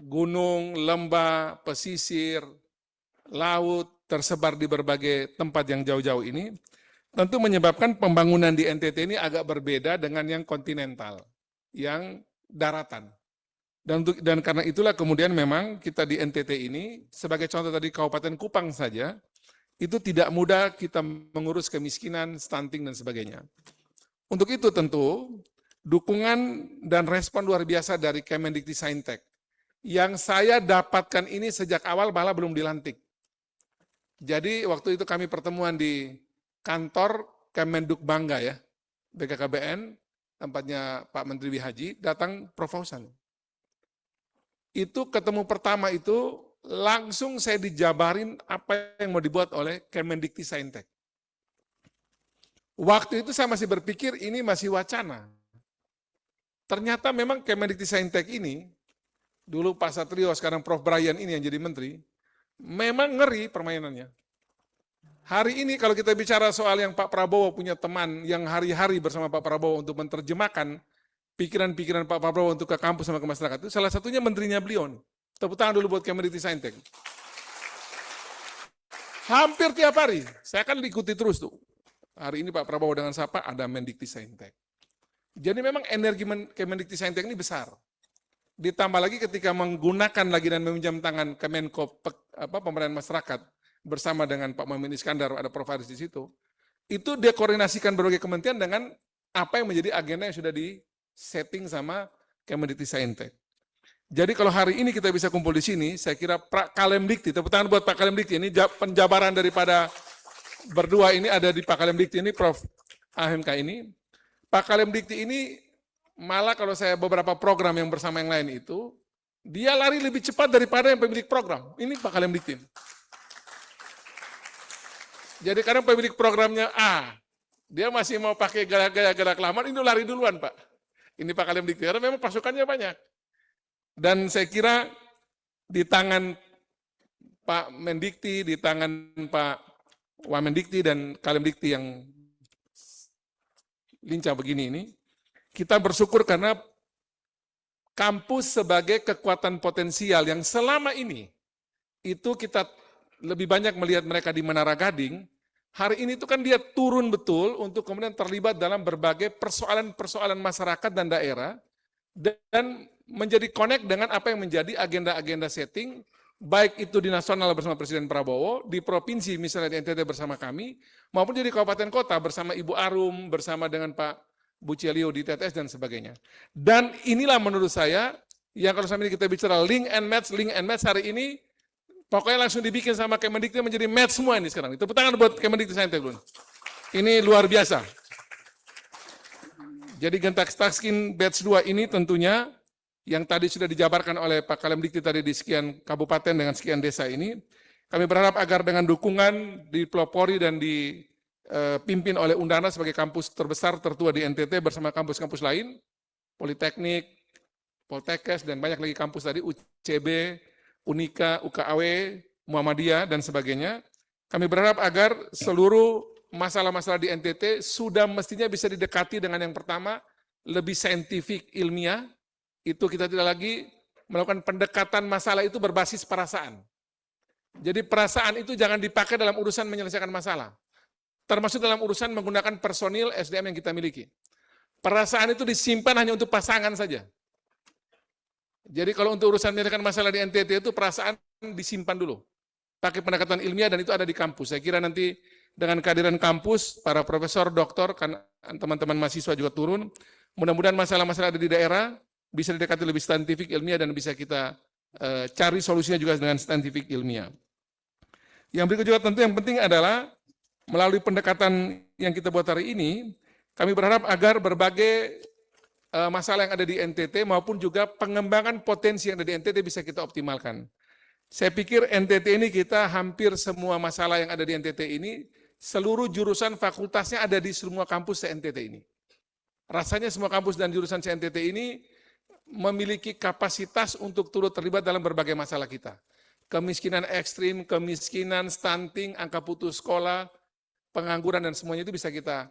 gunung, lembah, pesisir, laut, tersebar di berbagai tempat yang jauh-jauh ini, tentu menyebabkan pembangunan di NTT ini agak berbeda dengan yang kontinental, yang daratan. Dan karena itulah kemudian memang kita di NTT ini, sebagai contoh tadi Kabupaten Kupang saja, itu tidak mudah kita mengurus kemiskinan, stunting, dan sebagainya. Untuk itu tentu, dukungan dan respon luar biasa dari Kemendikbudristek, yang saya dapatkan ini sejak awal malah belum dilantik. Jadi waktu itu kami pertemuan di kantor Kemenduk Bangga ya, BKKBN, tempatnya Pak Menteri Wihaji, datang Prof. Fauzan. Itu ketemu pertama itu langsung saya dijabarin apa yang mau dibuat oleh Kemendikbudristek. Waktu itu saya masih berpikir ini masih wacana. Ternyata memang Kemendikbudristek ini, dulu Pak Satrio, sekarang Prof. Brian ini yang jadi menteri, memang ngeri permainannya. Hari ini kalau kita bicara soal yang Pak Prabowo punya teman yang hari-hari bersama Pak Prabowo untuk menerjemahkan pikiran-pikiran Pak Prabowo untuk ke kampus sama ke masyarakat, itu salah satunya menterinya beliau. Tepuk tangan dulu buat Kemendikbudristek. Hampir tiap hari, saya kan diikuti terus tuh. Hari ini Pak Prabowo dengan siapa? Ada Mendikbudristek. Jadi memang energi Kemendikbudristek ini besar. Ditambah lagi ketika menggunakan lagi dan meminjam tangan Kemenko Pemberdayaan Masyarakat bersama dengan Pak Muhammad Iskandar, ada Prof. Haris di situ, itu dia koordinasikan berbagai kementerian dengan apa yang menjadi agenda yang sudah di-setting sama Kemendikbudristek. Jadi kalau hari ini kita bisa kumpul di sini, saya kira Pak Kalemdikti, tepuk tangan buat Pak Kalemdikti, ini penjabaran daripada berdua ini ada di Pak Kalemdikti ini, Prof. AMK ini. Pak Kalemdikti ini malah kalau saya beberapa program yang bersama yang lain itu, dia lari lebih cepat daripada yang pemilik program. Ini Pak Kalemdikti. Jadi kadang pemilik programnya A, dia masih mau pakai gaya-gaya gerak lamar, ini lari duluan Pak. Ini Pak Kalemdikti, karena memang pasukannya banyak. Dan saya kira di tangan Pak Mendikti, di tangan Pak Wamendikti dan Kalemdikti yang lincah begini ini, kita bersyukur karena kampus sebagai kekuatan potensial yang selama ini itu kita lebih banyak melihat mereka di Menara Gading, hari ini itu kan dia turun betul untuk kemudian terlibat dalam berbagai persoalan-persoalan masyarakat dan daerah dan menjadi connect dengan apa yang menjadi agenda-agenda setting, baik itu di nasional bersama Presiden Prabowo, di provinsi misalnya di NTT bersama kami, maupun di kabupaten kota bersama Ibu Arum, bersama dengan Pak Bu Celio di TTS dan sebagainya. Dan inilah menurut saya, yang kalau sampai kita bicara link and match hari ini, pokoknya langsung dibikin sama Kemendikbud menjadi match semua ini sekarang. Tepuk tangan buat Kemendikbud dulu. Ini luar biasa. Jadi Gentakskin batch 2 ini tentunya, yang tadi sudah dijabarkan oleh Pak Kalemdikti tadi di sekian kabupaten dengan sekian desa ini, kami berharap agar dengan dukungan dipelopori dan dipimpin oleh Undana sebagai kampus terbesar tertua di NTT bersama kampus-kampus lain, Politeknik, Poltekkes, dan banyak lagi kampus tadi, UCB, Unika, UKAW, Muhammadiyah, dan sebagainya. Kami berharap agar seluruh masalah-masalah di NTT sudah mestinya bisa didekati dengan yang pertama, lebih saintifik, ilmiah. Itu kita tidak lagi melakukan pendekatan masalah itu berbasis perasaan. Jadi perasaan itu jangan dipakai dalam urusan menyelesaikan masalah. Termasuk dalam urusan menggunakan personil SDM yang kita miliki. Perasaan itu disimpan hanya untuk pasangan saja. Jadi kalau untuk urusan menyelesaikan masalah di NTT itu perasaan disimpan dulu. Pakai pendekatan ilmiah dan itu ada di kampus. Saya kira nanti dengan kehadiran kampus, para profesor, doktor, kan teman-teman mahasiswa juga turun. Mudah-mudahan masalah-masalah ada di daerah bisa didekati lebih saintifik ilmiah dan bisa kita cari solusinya juga dengan saintifik ilmiah. Yang berikut juga tentu yang penting adalah melalui pendekatan yang kita buat hari ini, kami berharap agar berbagai masalah yang ada di NTT maupun juga pengembangan potensi yang ada di NTT bisa kita optimalkan. Saya pikir NTT ini kita hampir semua masalah yang ada di NTT ini, seluruh jurusan fakultasnya ada di semua kampus se-NTT ini. Rasanya semua kampus dan jurusan se-NTT ini memiliki kapasitas untuk turut terlibat dalam berbagai masalah kita. Kemiskinan ekstrim, kemiskinan, stunting, angka putus sekolah, pengangguran dan semuanya itu bisa kita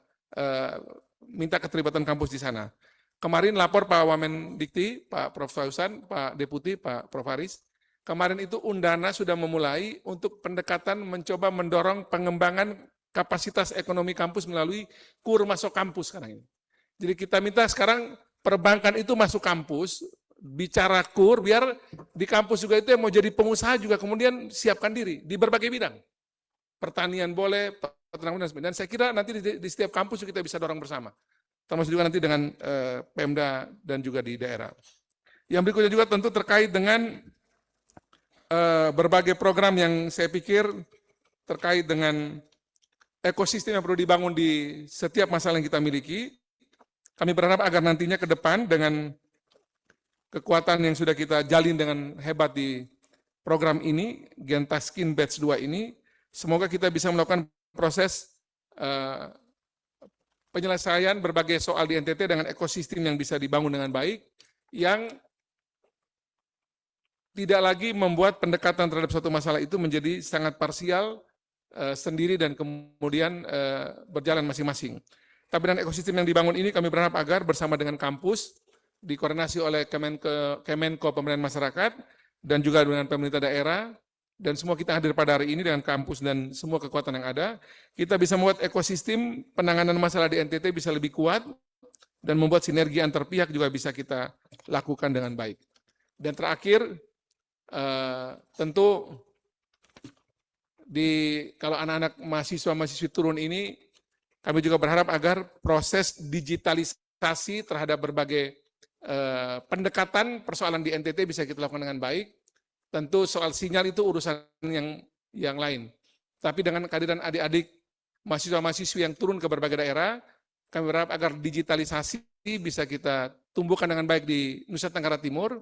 minta keterlibatan kampus di sana. Kemarin lapor Pak Wamen Dikti, Pak Prof. Fausan, Pak Deputi, Pak Prof. Haris, kemarin itu Undana sudah memulai untuk pendekatan mencoba mendorong pengembangan kapasitas ekonomi kampus melalui KUR masuk kampus sekarang ini. Jadi kita minta sekarang perbankan itu masuk kampus, bicara KUR, biar di kampus juga itu yang mau jadi pengusaha juga kemudian siapkan diri di berbagai bidang. Pertanian boleh, peternakan dan saya kira nanti di setiap kampus kita bisa dorong bersama. Termasuk juga nanti dengan Pemda dan juga di daerah. Yang berikutnya juga tentu terkait dengan berbagai program yang saya pikir terkait dengan ekosistem yang perlu dibangun di setiap masalah yang kita miliki. Kami berharap agar nantinya ke depan dengan kekuatan yang sudah kita jalin dengan hebat di program ini, Gentaskin Batch 2 ini, semoga kita bisa melakukan proses penyelesaian berbagai soal di NTT dengan ekosistem yang bisa dibangun dengan baik, yang tidak lagi membuat pendekatan terhadap suatu masalah itu menjadi sangat parsial, sendiri dan kemudian berjalan masing-masing. Tapi dengan ekosistem yang dibangun ini kami berharap agar bersama dengan kampus, dikoordinasi oleh Kemenko Pemberdayaan Masyarakat, dan juga dengan pemerintah daerah, dan semua kita hadir pada hari ini dengan kampus dan semua kekuatan yang ada, kita bisa membuat ekosistem penanganan masalah di NTT bisa lebih kuat, dan membuat sinergi antar pihak juga bisa kita lakukan dengan baik. Dan terakhir, tentu kalau anak-anak mahasiswa-mahasiswi turun ini, kami juga berharap agar proses digitalisasi terhadap berbagai pendekatan persoalan di NTT bisa kita lakukan dengan baik. Tentu soal sinyal itu urusan yang lain. Tapi dengan kehadiran adik-adik mahasiswa-mahasiswi yang turun ke berbagai daerah, kami berharap agar digitalisasi bisa kita tumbuhkan dengan baik di Nusa Tenggara Timur.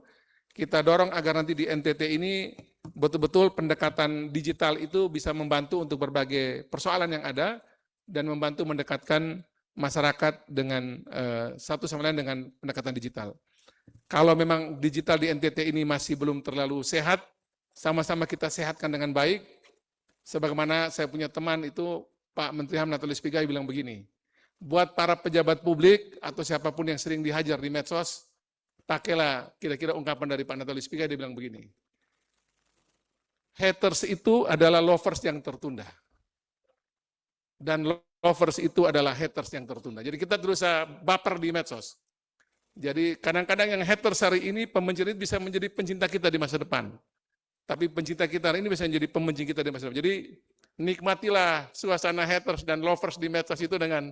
Kita dorong agar nanti di NTT ini betul-betul pendekatan digital itu bisa membantu untuk berbagai persoalan yang ada dan membantu mendekatkan masyarakat dengan satu sama lain dengan pendekatan digital. Kalau memang digital di NTT ini masih belum terlalu sehat, sama-sama kita sehatkan dengan baik. Sebagaimana saya punya teman itu, Pak Menteri HAM Natalis Pigai bilang begini, buat para pejabat publik atau siapapun yang sering dihajar di medsos, pakailah kira-kira ungkapan dari Pak Natalis Pigai, dia bilang begini, haters itu adalah lovers yang tertunda. Dan lovers itu adalah haters yang tertunda. Jadi kita terus baper di medsos. Jadi kadang-kadang yang haters hari ini, pembenci bisa menjadi pencinta kita di masa depan. Tapi pencinta kita hari ini bisa menjadi pembenci kita di masa depan. Jadi nikmatilah suasana haters dan lovers di medsos itu dengan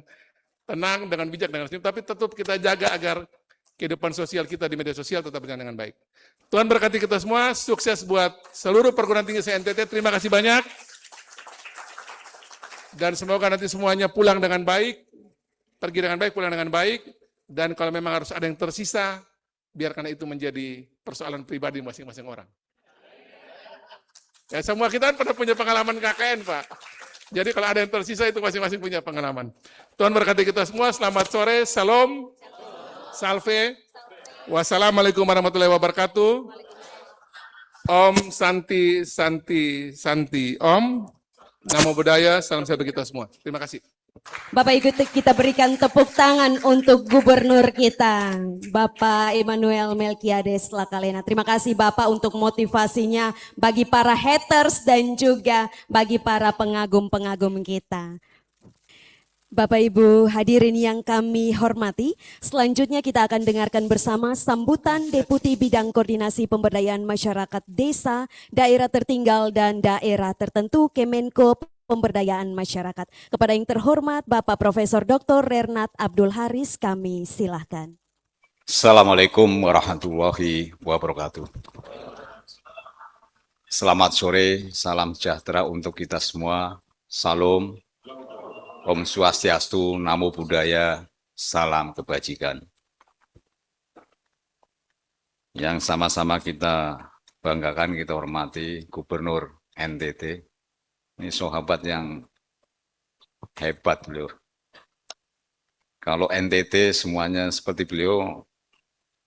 tenang, dengan bijak, dengan senyum. Tapi tetap kita jaga agar kehidupan sosial kita di media sosial tetap berjalan dengan baik. Tuhan berkati kita semua, sukses buat seluruh perguruan tinggi se-NTT. Terima kasih banyak. Dan semoga nanti semuanya pulang dengan baik, pergi dengan baik, pulang dengan baik. Dan kalau memang harus ada yang tersisa, biarkan itu menjadi persoalan pribadi masing-masing orang. Ya, semua kita kan pernah punya pengalaman KKN, Pak. Jadi kalau ada yang tersisa itu masing-masing punya pengalaman. Tuhan berkati kita semua. Selamat sore. Salam. Salve. Wassalamualaikum warahmatullahi wabarakatuh. Om Santi Santi Santi Om. Namo Buddhaya. Salam sehat bagi kita semua. Terima kasih. Bapak ikut kita berikan tepuk tangan untuk gubernur kita, Bapak Immanuel Melkiades Lakalena. Terima kasih Bapak untuk motivasinya bagi para haters dan juga bagi para pengagum-pengagum kita. Bapak Ibu hadirin yang kami hormati, selanjutnya kita akan dengarkan bersama sambutan Deputi Bidang Koordinasi Pemberdayaan Masyarakat Desa, Daerah Tertinggal dan Daerah Tertentu Kemenko Pemberdayaan Masyarakat. Kepada yang terhormat Bapak Profesor Dr. Rernat Abdul Haris, kami silahkan. Assalamualaikum warahmatullahi wabarakatuh. Selamat sore, salam sejahtera untuk kita semua. Salam, Om Swastiastu, Namo Buddhaya, Salam Kebajikan. Yang sama-sama kita banggakan, kita hormati Gubernur NTT. Ini sahabat yang hebat beliau. Kalau NTT semuanya seperti beliau,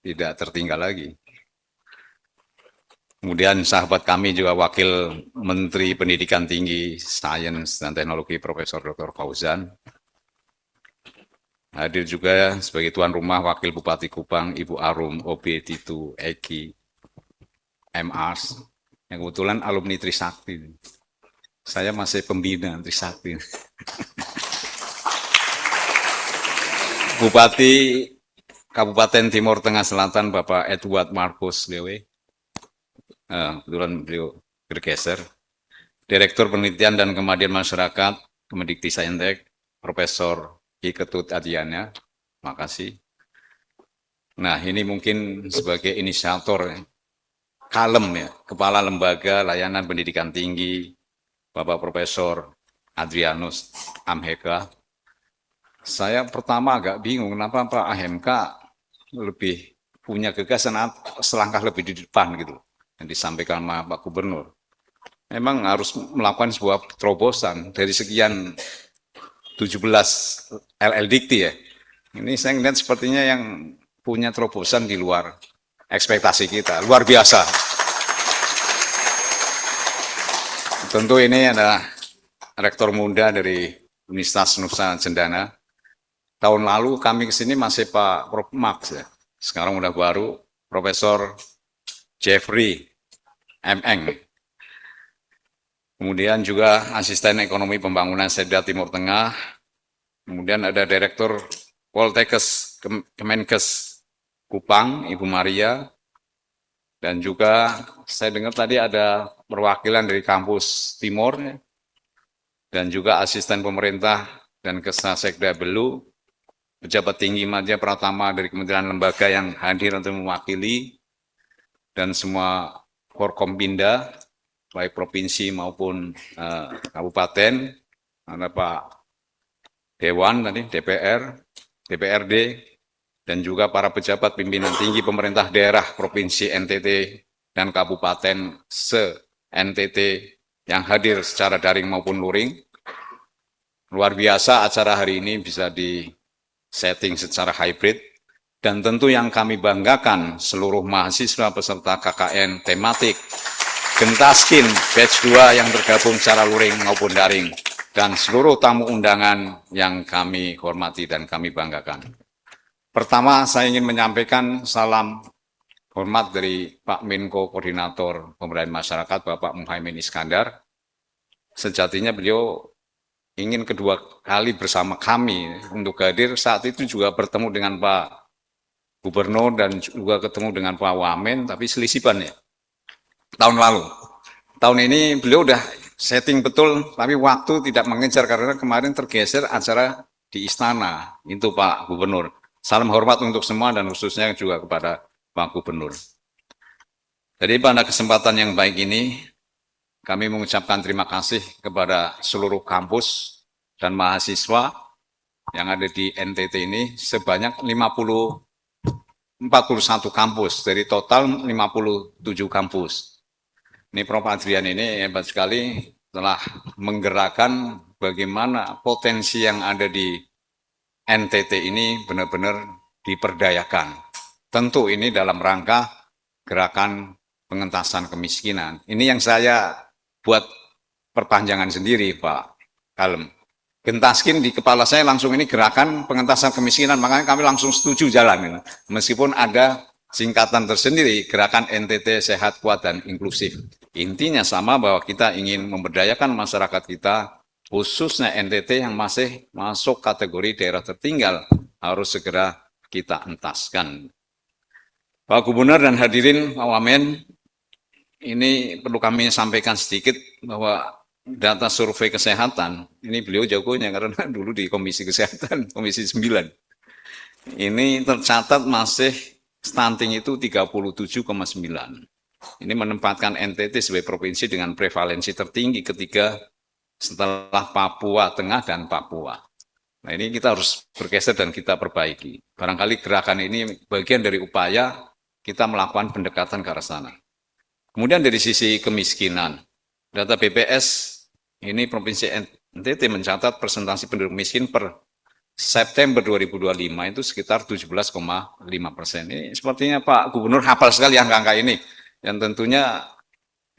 tidak tertinggal lagi. Kemudian sahabat kami juga Wakil Menteri Pendidikan Tinggi, Sains dan Teknologi Profesor Dr. Fauzan. Hadir juga sebagai tuan rumah Wakil Bupati Kupang, Ibu Arum, OB Titu, Eki, MAs, yang kebetulan alumni Trisakti. Saya masih pembina Trisakti. Bupati Kabupaten Timur Tengah Selatan, Bapak Edward Markus Lewe. Kebetulan beliau bergeser. Direktur Penelitian dan Kemandirian Masyarakat, Kemendikti-Saintek, Profesor Ki Ketut Adiana. Makasih. Nah, ini mungkin sebagai inisiator, Kalem ya, Kepala Lembaga Layanan Pendidikan Tinggi, Bapak Profesor Adrianus Amheka. Saya pertama agak bingung kenapa Pak AMK lebih punya gagasan selangkah lebih di depan gitu yang disampaikan sama Pak Gubernur. Memang harus melakukan sebuah terobosan dari sekian 17 LL Dikti ya. Ini saya melihat sepertinya yang punya terobosan di luar ekspektasi kita, luar biasa. Tentu ini adalah rektor muda dari Universitas Nusa Cendana. Tahun lalu kami ke sini masih Pak Prof. Max ya. Sekarang udah baru Profesor Jeffrey M.Eng. Kemudian juga Asisten Ekonomi Pembangunan Sekda Timur Tengah. Kemudian ada Direktur Poltekkes Kemenkes Kupang, Ibu Maria. Dan juga saya dengar tadi ada perwakilan dari kampus Timur. Ya. Dan juga Asisten Pemerintah dan Kesra Sekda Belu. Pejabat tinggi Madya Pratama dari Kementerian Lembaga yang hadir untuk mewakili, dan semua Forkompinda, baik provinsi maupun kabupaten, ada Pak Dewan tadi, DPR, DPRD, dan juga para pejabat pimpinan tinggi pemerintah daerah Provinsi NTT dan Kabupaten se-NTT yang hadir secara daring maupun luring. Luar biasa acara hari ini bisa di-setting secara hybrid, dan tentu yang kami banggakan seluruh mahasiswa peserta KKN tematik Gentaskin Batch 2 yang tergabung secara luring maupun daring, dan seluruh tamu undangan yang kami hormati dan kami banggakan. Pertama, saya ingin menyampaikan salam hormat dari Pak Menko Koordinator Pemberdayaan Masyarakat, Bapak Muhaimin Iskandar. Sejatinya beliau ingin kedua kali bersama kami untuk hadir, saat itu juga bertemu dengan Pak Gubernur dan juga ketemu dengan Pak Wamen, tapi selisipan ya. Tahun lalu. Tahun ini beliau udah setting betul, tapi waktu tidak mengejar karena kemarin tergeser acara di istana. Itu Pak Gubernur. Salam hormat untuk semua dan khususnya juga kepada Pak Gubernur. Jadi pada kesempatan yang baik ini, kami mengucapkan terima kasih kepada seluruh kampus dan mahasiswa yang ada di NTT ini sebanyak 41 kampus dari total 57 kampus. Ini Prof. Adrian ini hebat sekali telah menggerakkan bagaimana potensi yang ada di NTT ini benar-benar diperdayakan. Tentu ini dalam rangka gerakan pengentasan kemiskinan. Ini yang saya buat perpanjangan sendiri, Pak Kalem. Gentaskin di kepala saya langsung ini gerakan pengentasan kemiskinan, makanya kami langsung setuju jalan. Meskipun ada singkatan tersendiri, gerakan NTT Sehat, Kuat, dan Inklusif. Intinya sama bahwa kita ingin memberdayakan masyarakat kita, khususnya NTT yang masih masuk kategori daerah tertinggal, harus segera kita entaskan. Pak Gubernur dan hadirin, Pak Wamen, ini perlu kami sampaikan sedikit bahwa data survei kesehatan, ini beliau jagonya karena dulu di Komisi Kesehatan, Komisi 9. Ini tercatat masih stunting itu 37,9. Ini menempatkan NTT sebagai provinsi dengan prevalensi tertinggi ketika setelah Papua Tengah dan Papua. Nah, ini kita harus bergeser dan kita perbaiki. Barangkali gerakan ini bagian dari upaya kita melakukan pendekatan ke arah sana. Kemudian dari sisi kemiskinan, data BPS ini Provinsi NTT mencatat persentase penduduk miskin per September 2025 itu sekitar 17,5%. Ini sepertinya Pak Gubernur hafal sekali angka-angka ini. Yang tentunya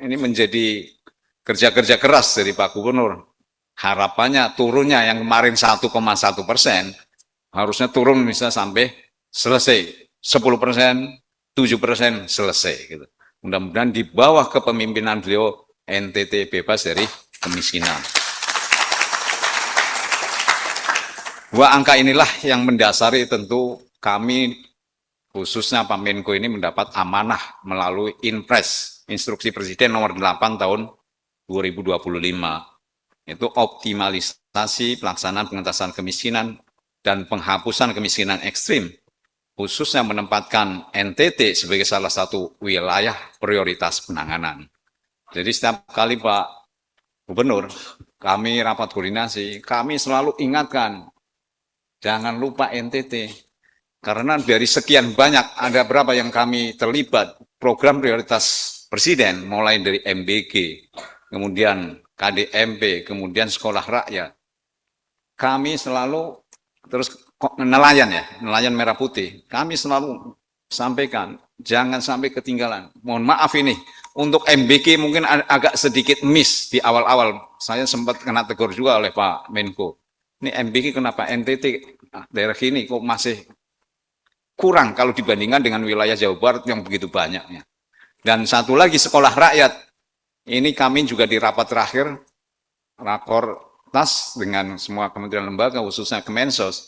ini menjadi kerja-kerja keras dari Pak Gubernur. Harapannya turunnya yang kemarin 1,1%, harusnya turun bisa sampai selesai. 10%, 7% selesai. Gitu. Mudah-mudahan di bawah kepemimpinan beliau NTT bebas dari kemiskinan. Dua angka inilah yang mendasari tentu kami, khususnya Pak Menko ini mendapat amanah melalui Inpres, Instruksi Presiden nomor 8 tahun 2025. Itu optimalisasi pelaksanaan pengentasan kemiskinan dan penghapusan kemiskinan ekstrim, khususnya menempatkan NTT sebagai salah satu wilayah prioritas penanganan. Jadi setiap kali Pak Gubernur, kami rapat koordinasi, kami selalu ingatkan, jangan lupa NTT. Karena dari sekian banyak, ada berapa yang kami terlibat, program prioritas Presiden, mulai dari MBG, kemudian KDMP, kemudian sekolah rakyat. Kami selalu, terus nelayan ya, nelayan merah putih, kami selalu sampaikan, jangan sampai ketinggalan. Mohon maaf ini, untuk MBG mungkin agak sedikit miss di awal-awal. Saya sempat kena tegur juga oleh Pak Menko. Ini MBG kenapa NTT daerah ini kok masih kurang kalau dibandingkan dengan wilayah Jawa Barat yang begitu banyaknya. Dan satu lagi sekolah rakyat. Ini kami juga di rapat terakhir, Rakortas dengan semua kementerian lembaga, khususnya Kemensos,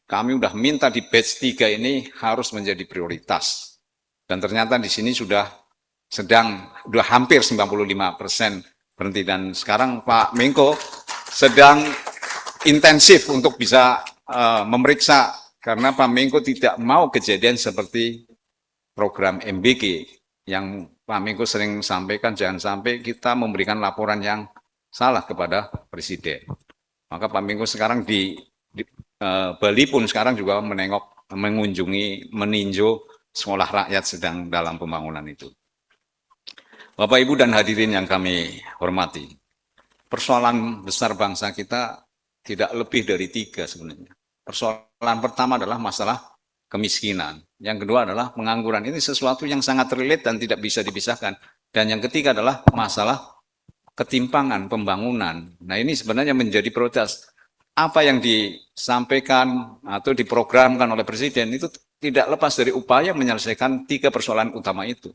kami udah minta di batch 3 ini harus menjadi prioritas. Dan ternyata di sini sudah hampir 95% berhenti. Dan sekarang Pak Menko sedang intensif untuk bisa memeriksa, karena Pak Menko tidak mau kejadian seperti program MBG yang Pak Menko sering sampaikan, jangan sampai kita memberikan laporan yang salah kepada Presiden. Maka Pak Menko sekarang di Bali pun sekarang juga mengunjungi, meninjau sekolah rakyat sedang dalam pembangunan itu. Bapak, Ibu, dan hadirin yang kami hormati, persoalan besar bangsa kita tidak lebih dari 3 sebenarnya. Persoalan pertama adalah masalah kemiskinan. Yang kedua adalah pengangguran. Ini sesuatu yang sangat relate dan tidak bisa dipisahkan. Dan yang ketiga adalah masalah ketimpangan pembangunan. Nah, ini sebenarnya menjadi prioritas. Apa yang disampaikan atau diprogramkan oleh Presiden itu tidak lepas dari upaya menyelesaikan 3 persoalan utama itu.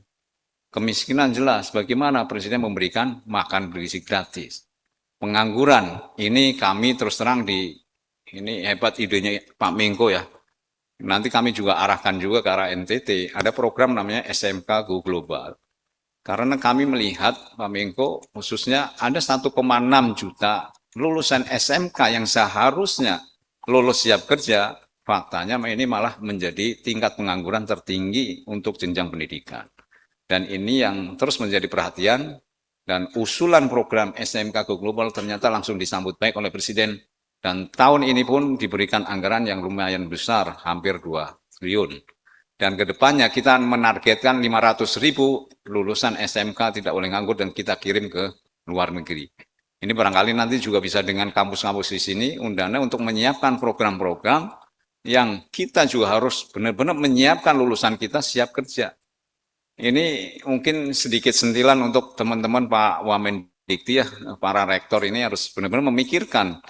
Kemiskinan jelas, bagaimana Presiden memberikan makan bergizi gratis. Pengangguran, ini kami terus terang ini hebat idenya Pak Menko ya. Nanti kami juga arahkan juga ke arah NTT, ada program namanya SMK Go Global. Karena kami melihat, Pak Menko, khususnya ada 1,6 juta lulusan SMK yang seharusnya lulus siap kerja, faktanya ini malah menjadi tingkat pengangguran tertinggi untuk jenjang pendidikan. Dan ini yang terus menjadi perhatian, dan usulan program SMK Go Global ternyata langsung disambut baik oleh Presiden. Dan tahun ini pun diberikan anggaran yang lumayan besar, hampir 2 triliun. Dan kedepannya kita menargetkan 500.000 lulusan SMK tidak boleh nganggur dan kita kirim ke luar negeri. Ini barangkali nanti juga bisa dengan kampus-kampus di sini, undangnya untuk menyiapkan program-program yang kita juga harus benar-benar menyiapkan lulusan kita siap kerja. Ini mungkin sedikit sentilan untuk teman-teman Pak Wamendikti ya, para rektor ini harus benar-benar memikirkan.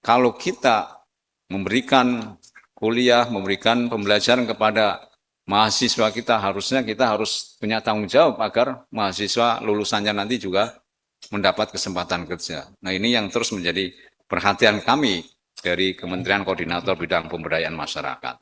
Kalau kita memberikan kuliah, memberikan pembelajaran kepada mahasiswa kita, harusnya kita harus punya tanggung jawab agar mahasiswa lulusannya nanti juga mendapat kesempatan kerja. Nah, ini yang terus menjadi perhatian kami dari Kementerian Koordinator Bidang Pemberdayaan Masyarakat.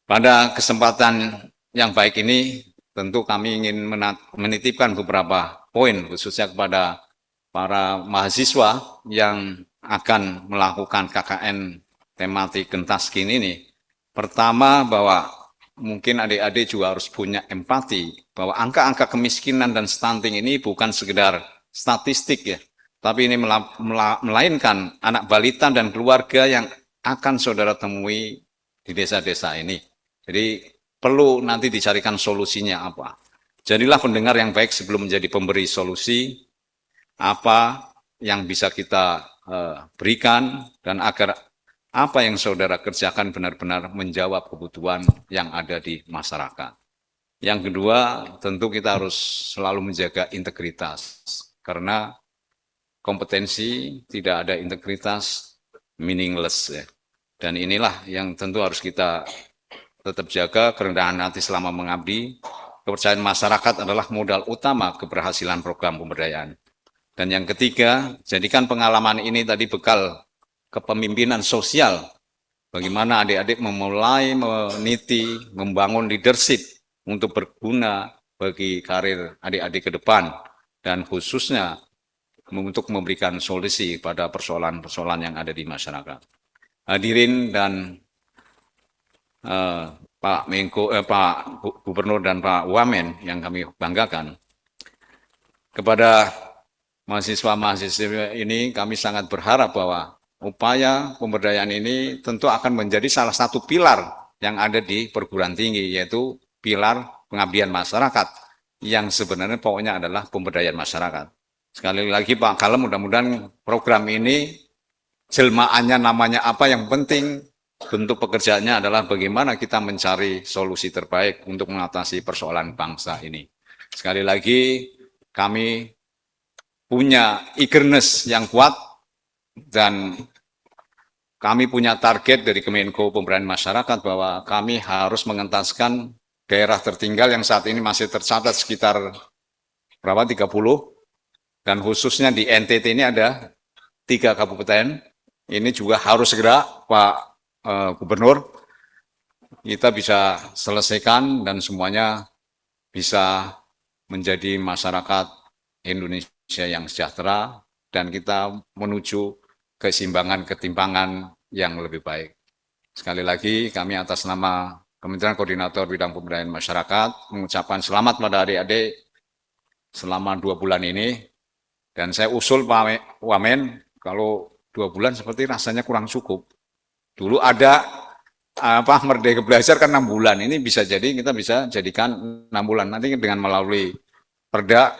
Pada kesempatan yang baik ini, tentu kami ingin menitipkan beberapa poin khususnya kepada para mahasiswa yang akan melakukan KKN tematik Gentaskin ini. Pertama, bahwa mungkin adik-adik juga harus punya empati bahwa angka-angka kemiskinan dan stunting ini bukan sekedar statistik ya, tapi ini melainkan anak balita dan keluarga yang akan saudara temui di desa-desa ini. Jadi perlu nanti dicarikan solusinya apa. Jadilah pendengar yang baik sebelum menjadi pemberi solusi, apa yang bisa kita berikan, dan agar apa yang saudara kerjakan benar-benar menjawab kebutuhan yang ada di masyarakat. Yang kedua, tentu kita harus selalu menjaga integritas, karena kompetensi tidak ada integritas meaningless ya. Dan inilah yang tentu harus kita tetap jaga, kerendahan hati selama mengabdi. Kepercayaan masyarakat adalah modal utama keberhasilan program pemberdayaan. Dan yang ketiga, jadikan pengalaman ini tadi bekal kepemimpinan sosial. Bagaimana adik-adik memulai meniti, membangun leadership untuk berguna bagi karir adik-adik ke depan. Dan khususnya untuk memberikan solusi pada persoalan-persoalan yang ada di masyarakat. Hadirin dan Pak Gubernur dan Pak Wamen yang kami banggakan, kepada mahasiswa-mahasiswa ini kami sangat berharap bahwa upaya pemberdayaan ini tentu akan menjadi salah satu pilar yang ada di perguruan tinggi, yaitu pilar pengabdian masyarakat, yang sebenarnya pokoknya adalah pemberdayaan masyarakat. Sekali lagi Pak Kalem, mudah-mudahan program ini jelmaannya namanya apa, yang penting bentuk pekerjaannya adalah bagaimana kita mencari solusi terbaik untuk mengatasi persoalan bangsa ini. Sekali lagi kami punya eagerness yang kuat, dan kami punya target dari Kemenko Pemberdayaan Masyarakat bahwa kami harus mengentaskan daerah tertinggal yang saat ini masih tercatat sekitar berapa, 30, dan khususnya di NTT ini ada 3 kabupaten. Ini juga harus segera Pak Gubernur kita bisa selesaikan dan semuanya bisa menjadi masyarakat Indonesia yang sejahtera, dan kita menuju keseimbangan-ketimpangan yang lebih baik. Sekali lagi kami atas nama Kementerian Koordinator Bidang Pemberdayaan Masyarakat mengucapkan selamat pada adik-adik selama 2 bulan ini, dan saya usul Pak Wamen, kalau 2 bulan seperti rasanya kurang cukup. Dulu ada Merdeka Belajar kan 6 bulan, ini bisa jadi kita bisa jadikan 6 bulan. Nanti dengan melalui perda,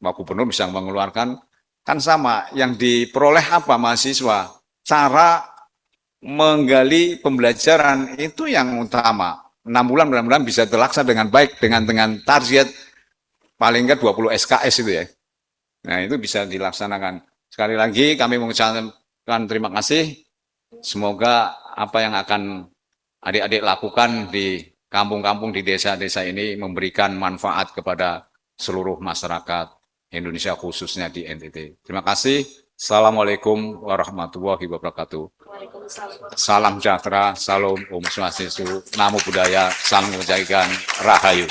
Pak Gubernur bisa mengeluarkan, kan sama, yang diperoleh apa mahasiswa, cara menggali pembelajaran itu yang utama. 6 bulan mudah-mudahan bisa terlaksana dengan baik, dengan target paling enggak 20 SKS itu ya. Nah itu bisa dilaksanakan. Sekali lagi kami mengucapkan terima kasih. Semoga apa yang akan adik-adik lakukan di kampung-kampung, di desa-desa ini memberikan manfaat kepada seluruh masyarakat Indonesia, khususnya di NTT. Terima kasih. Assalamualaikum warahmatullahi wabarakatuh. Salam sejahtera, salam Om Swastiastu, Namo Buddhaya, salam kebajikan, Rahayu.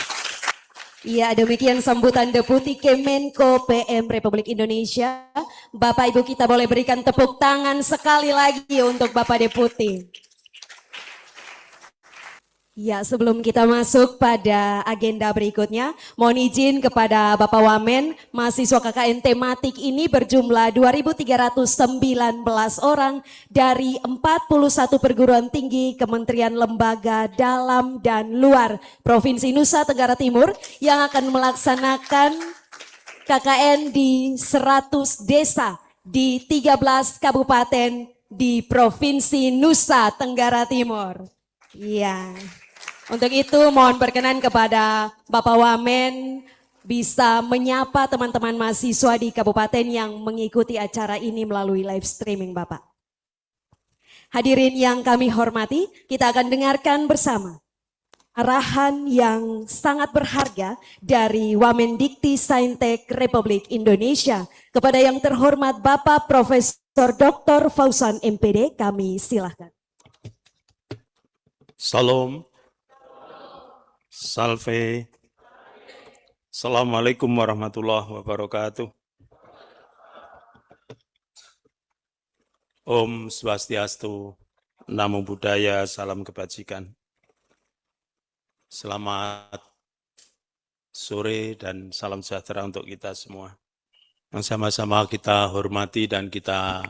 Ya, demikian sambutan Deputi Kemenko PM Republik Indonesia. Bapak Ibu kita boleh berikan tepuk tangan sekali lagi untuk Bapak Deputi. Ya, sebelum kita masuk pada agenda berikutnya, mohon izin kepada Bapak Wamen, mahasiswa KKN tematik ini berjumlah 2.319 orang dari 41 perguruan tinggi, kementerian, lembaga, dalam dan luar Provinsi Nusa Tenggara Timur yang akan melaksanakan KKN di 100 desa di 13 kabupaten di Provinsi Nusa Tenggara Timur. Iya. Untuk itu mohon berkenan kepada Bapak Wamen bisa menyapa teman-teman mahasiswa di kabupaten yang mengikuti acara ini melalui live streaming Bapak. Hadirin yang kami hormati, kita akan dengarkan bersama arahan yang sangat berharga dari Wamendikti Saintek Republik Indonesia kepada yang terhormat Bapak Profesor Dr. Fauzan MPD, kami silahkan. Salam. Salve. Assalamualaikum warahmatullahi wabarakatuh. Om Swastiastu, Namo Buddhaya, salam kebajikan. Selamat sore dan salam sejahtera untuk kita semua. Yang sama-sama kita hormati dan kita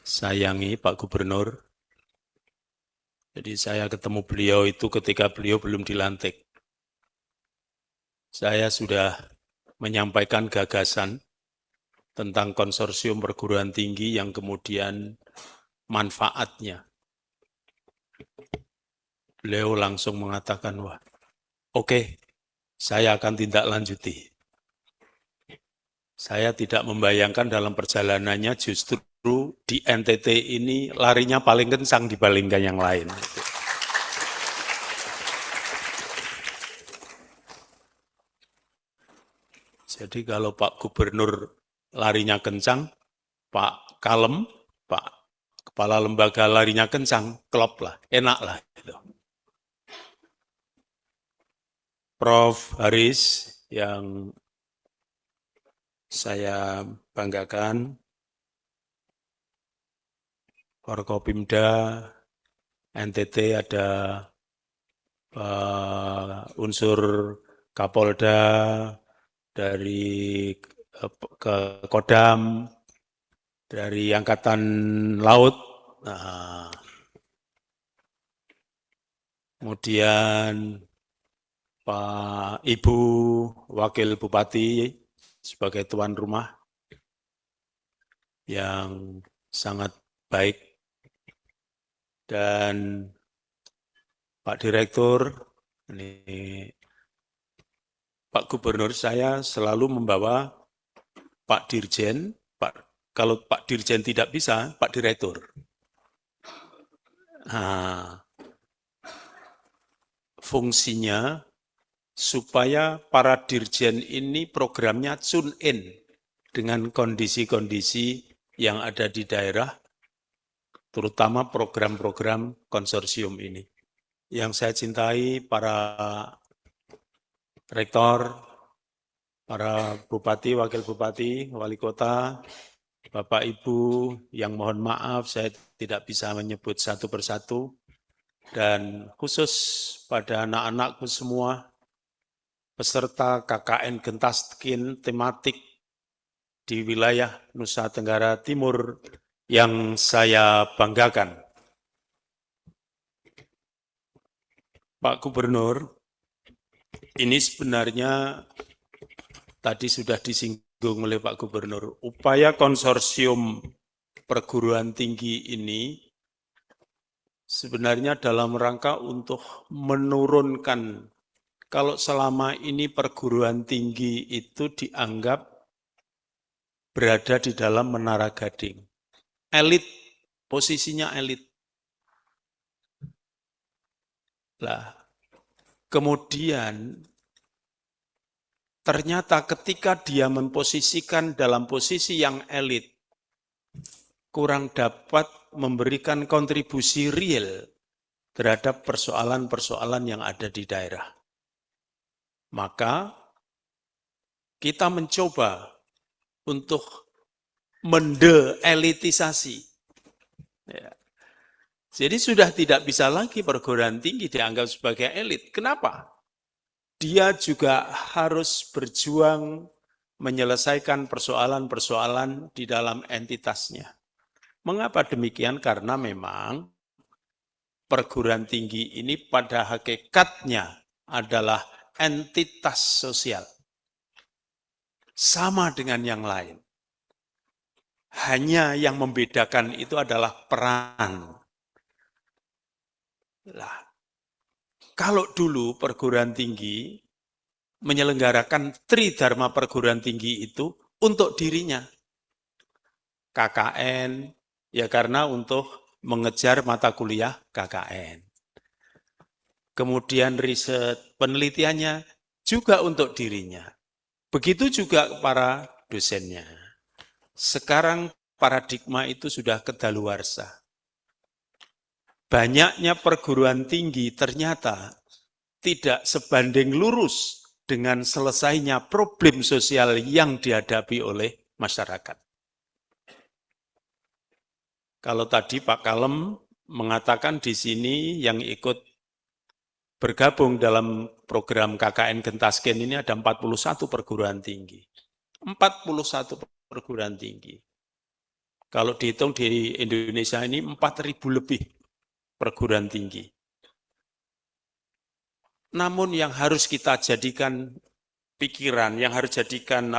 sayangi Pak Gubernur. Jadi saya ketemu beliau itu ketika beliau belum dilantik. Saya sudah menyampaikan gagasan tentang konsorsium perguruan tinggi yang kemudian manfaatnya. Beliau langsung mengatakan, wah, oke, saya akan tindak lanjuti. Saya tidak membayangkan dalam perjalanannya justru di NTT ini larinya paling kencang dibandingkan yang lain. Jadi kalau Pak Gubernur larinya kencang, Pak kalem, Pak Kepala Lembaga larinya kencang, klop lah, enak lah. Gitu. Prof. Haris yang saya banggakan, Forkopimda, NTT ada unsur Kapolda, dari ke Kodam, dari Angkatan Laut, nah, kemudian Pak Ibu Wakil Bupati sebagai tuan rumah yang sangat baik, dan Pak Direktur, ini Pak Gubernur, saya selalu membawa Pak Dirjen, kalau Pak Dirjen tidak bisa, Pak Direktur. Nah, fungsinya supaya para dirjen ini programnya tune in dengan kondisi-kondisi yang ada di daerah, terutama program-program konsorsium ini. Yang saya cintai para rektor, para bupati, wakil bupati, wali kota, Bapak Ibu yang mohon maaf saya tidak bisa menyebut satu persatu, dan khusus pada anak-anakku semua, peserta KKN Gentaskin tematik di wilayah Nusa Tenggara Timur yang saya banggakan. Pak Gubernur, ini sebenarnya tadi sudah disinggung oleh Pak Gubernur, upaya konsorsium perguruan tinggi ini sebenarnya dalam rangka untuk menurunkan, kalau selama ini perguruan tinggi itu dianggap berada di dalam menara gading. Elit, posisinya elit. Lah, kemudian ternyata ketika dia memposisikan dalam posisi yang elit, kurang dapat memberikan kontribusi real terhadap persoalan-persoalan yang ada di daerah. Maka kita mencoba untuk mende-elitisasi. Ya. Jadi sudah tidak bisa lagi perguruan tinggi dianggap sebagai elit. Kenapa? Dia juga harus berjuang menyelesaikan persoalan-persoalan di dalam entitasnya. Mengapa demikian? Karena memang perguruan tinggi ini pada hakikatnya adalah entitas sosial. Sama dengan yang lain. Hanya yang membedakan itu adalah peran. Lah, kalau dulu perguruan tinggi menyelenggarakan tridharma perguruan tinggi itu untuk dirinya. KKN, ya karena untuk mengejar mata kuliah KKN. Kemudian riset penelitiannya juga untuk dirinya. Begitu juga para dosennya. Sekarang paradigma itu sudah kedaluarsa. Banyaknya perguruan tinggi ternyata tidak sebanding lurus dengan selesainya problem sosial yang dihadapi oleh masyarakat. Kalau tadi Pak Kalem mengatakan di sini yang ikut bergabung dalam program KKN Gentaskin ini ada 41 perguruan tinggi. 41 perguruan tinggi. Kalau dihitung di Indonesia ini 4.000 lebih perguruan tinggi. Namun yang harus kita jadikan pikiran, yang harus jadikan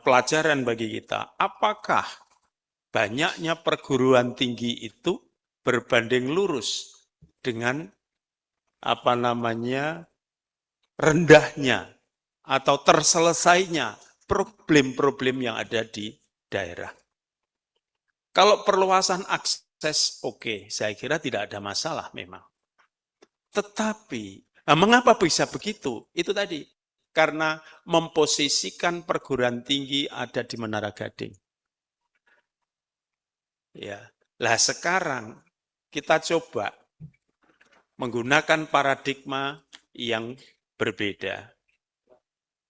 pelajaran bagi kita, apakah banyaknya perguruan tinggi itu berbanding lurus dengan rendahnya atau terselesainya problem-problem yang ada di daerah. Kalau perluasan akses, oke, saya kira tidak ada masalah memang. Tetapi, mengapa bisa begitu? Itu tadi, karena memposisikan perguruan tinggi ada di Menara Gading. Ya, lah sekarang kita coba menggunakan paradigma yang berbeda.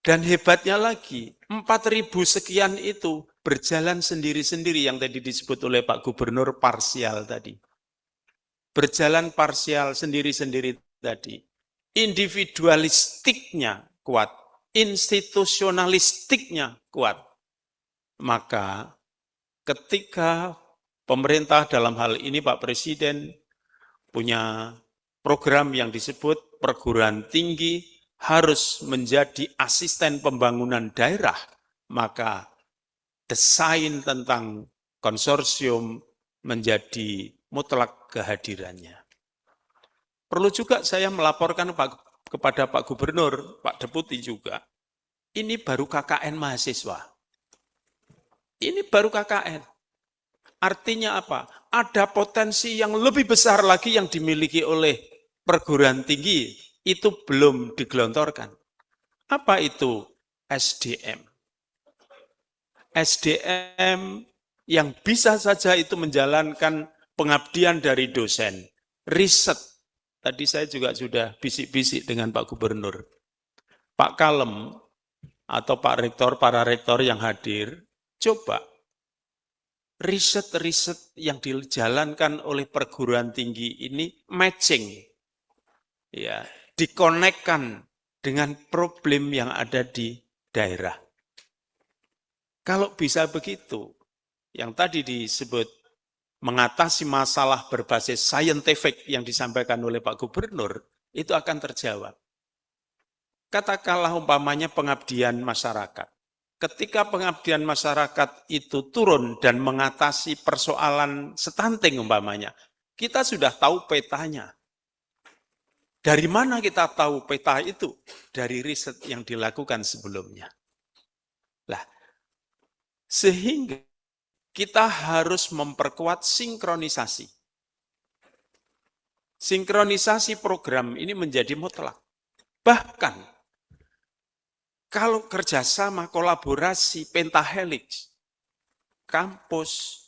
Dan hebatnya lagi, 4.000 sekian itu berjalan sendiri-sendiri yang tadi disebut oleh Pak Gubernur parsial tadi. Berjalan parsial sendiri-sendiri tadi. Individualistiknya kuat, institusionalistiknya kuat. Maka ketika pemerintah dalam hal ini Pak Presiden punya program yang disebut perguruan tinggi harus menjadi asisten pembangunan daerah, maka desain tentang konsorsium menjadi mutlak kehadirannya. Perlu juga saya melaporkan kepada Pak Gubernur, Pak Deputi juga, ini baru KKN mahasiswa. Ini baru KKN. Artinya apa? Ada potensi yang lebih besar lagi yang dimiliki oleh perguruan tinggi, itu belum digelontorkan. Apa itu SDM? SDM yang bisa saja itu menjalankan pengabdian dari dosen, riset. Tadi saya juga sudah bisik-bisik dengan Pak Gubernur. Pak Kalem atau Pak Rektor, para rektor yang hadir, coba riset-riset yang dijalankan oleh perguruan tinggi ini matching, ya, dikonekkan dengan problem yang ada di daerah. Kalau bisa begitu, yang tadi disebut mengatasi masalah berbasis scientific yang disampaikan oleh Pak Gubernur, itu akan terjawab. Katakanlah umpamanya pengabdian masyarakat. Ketika pengabdian masyarakat itu turun dan mengatasi persoalan stunting umpamanya, kita sudah tahu petanya. Dari mana kita tahu peta itu? Dari riset yang dilakukan sebelumnya. Lah, sehingga kita harus memperkuat sinkronisasi. Sinkronisasi program ini menjadi mutlak. Bahkan, kalau kerjasama, kolaborasi, pentahelix, kampus,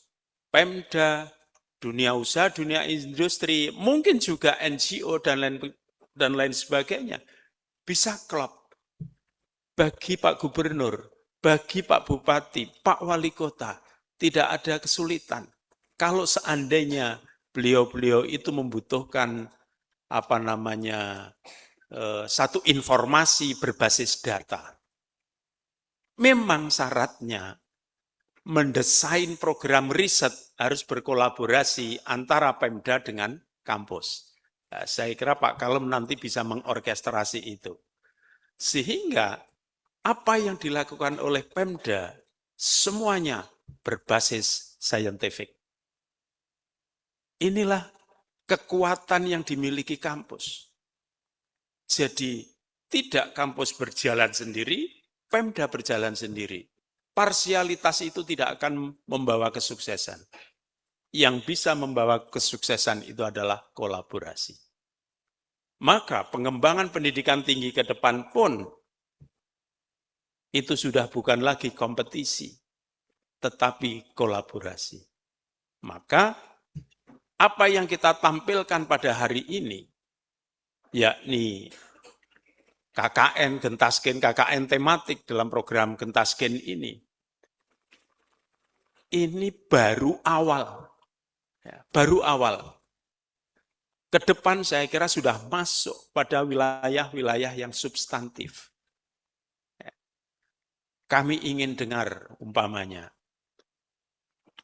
Pemda, dunia usaha, dunia industri, mungkin juga NGO dan lain sebagainya, bisa klop. Bagi Pak Gubernur, bagi Pak Bupati, Pak Wali Kota, tidak ada kesulitan. Kalau seandainya beliau-beliau itu membutuhkan satu informasi berbasis data. Memang syaratnya mendesain program riset harus berkolaborasi antara Pemda dengan kampus. Saya kira Pak Kalem nanti bisa mengorkestrasi itu. Sehingga apa yang dilakukan oleh Pemda semuanya berbasis scientific. Inilah kekuatan yang dimiliki kampus. Jadi tidak kampus berjalan sendiri, Pemda berjalan sendiri. Parsialitas itu tidak akan membawa kesuksesan. Yang bisa membawa kesuksesan itu adalah kolaborasi. Maka pengembangan pendidikan tinggi ke depan pun itu sudah bukan lagi kompetisi, tetapi kolaborasi. Maka apa yang kita tampilkan pada hari ini, yakni KKN Gentasken, KKN tematik dalam program Gentasken ini baru awal. Ya, baru awal. Ke depan saya kira sudah masuk pada wilayah-wilayah yang substantif. Ya. kami ingin dengar umpamanya,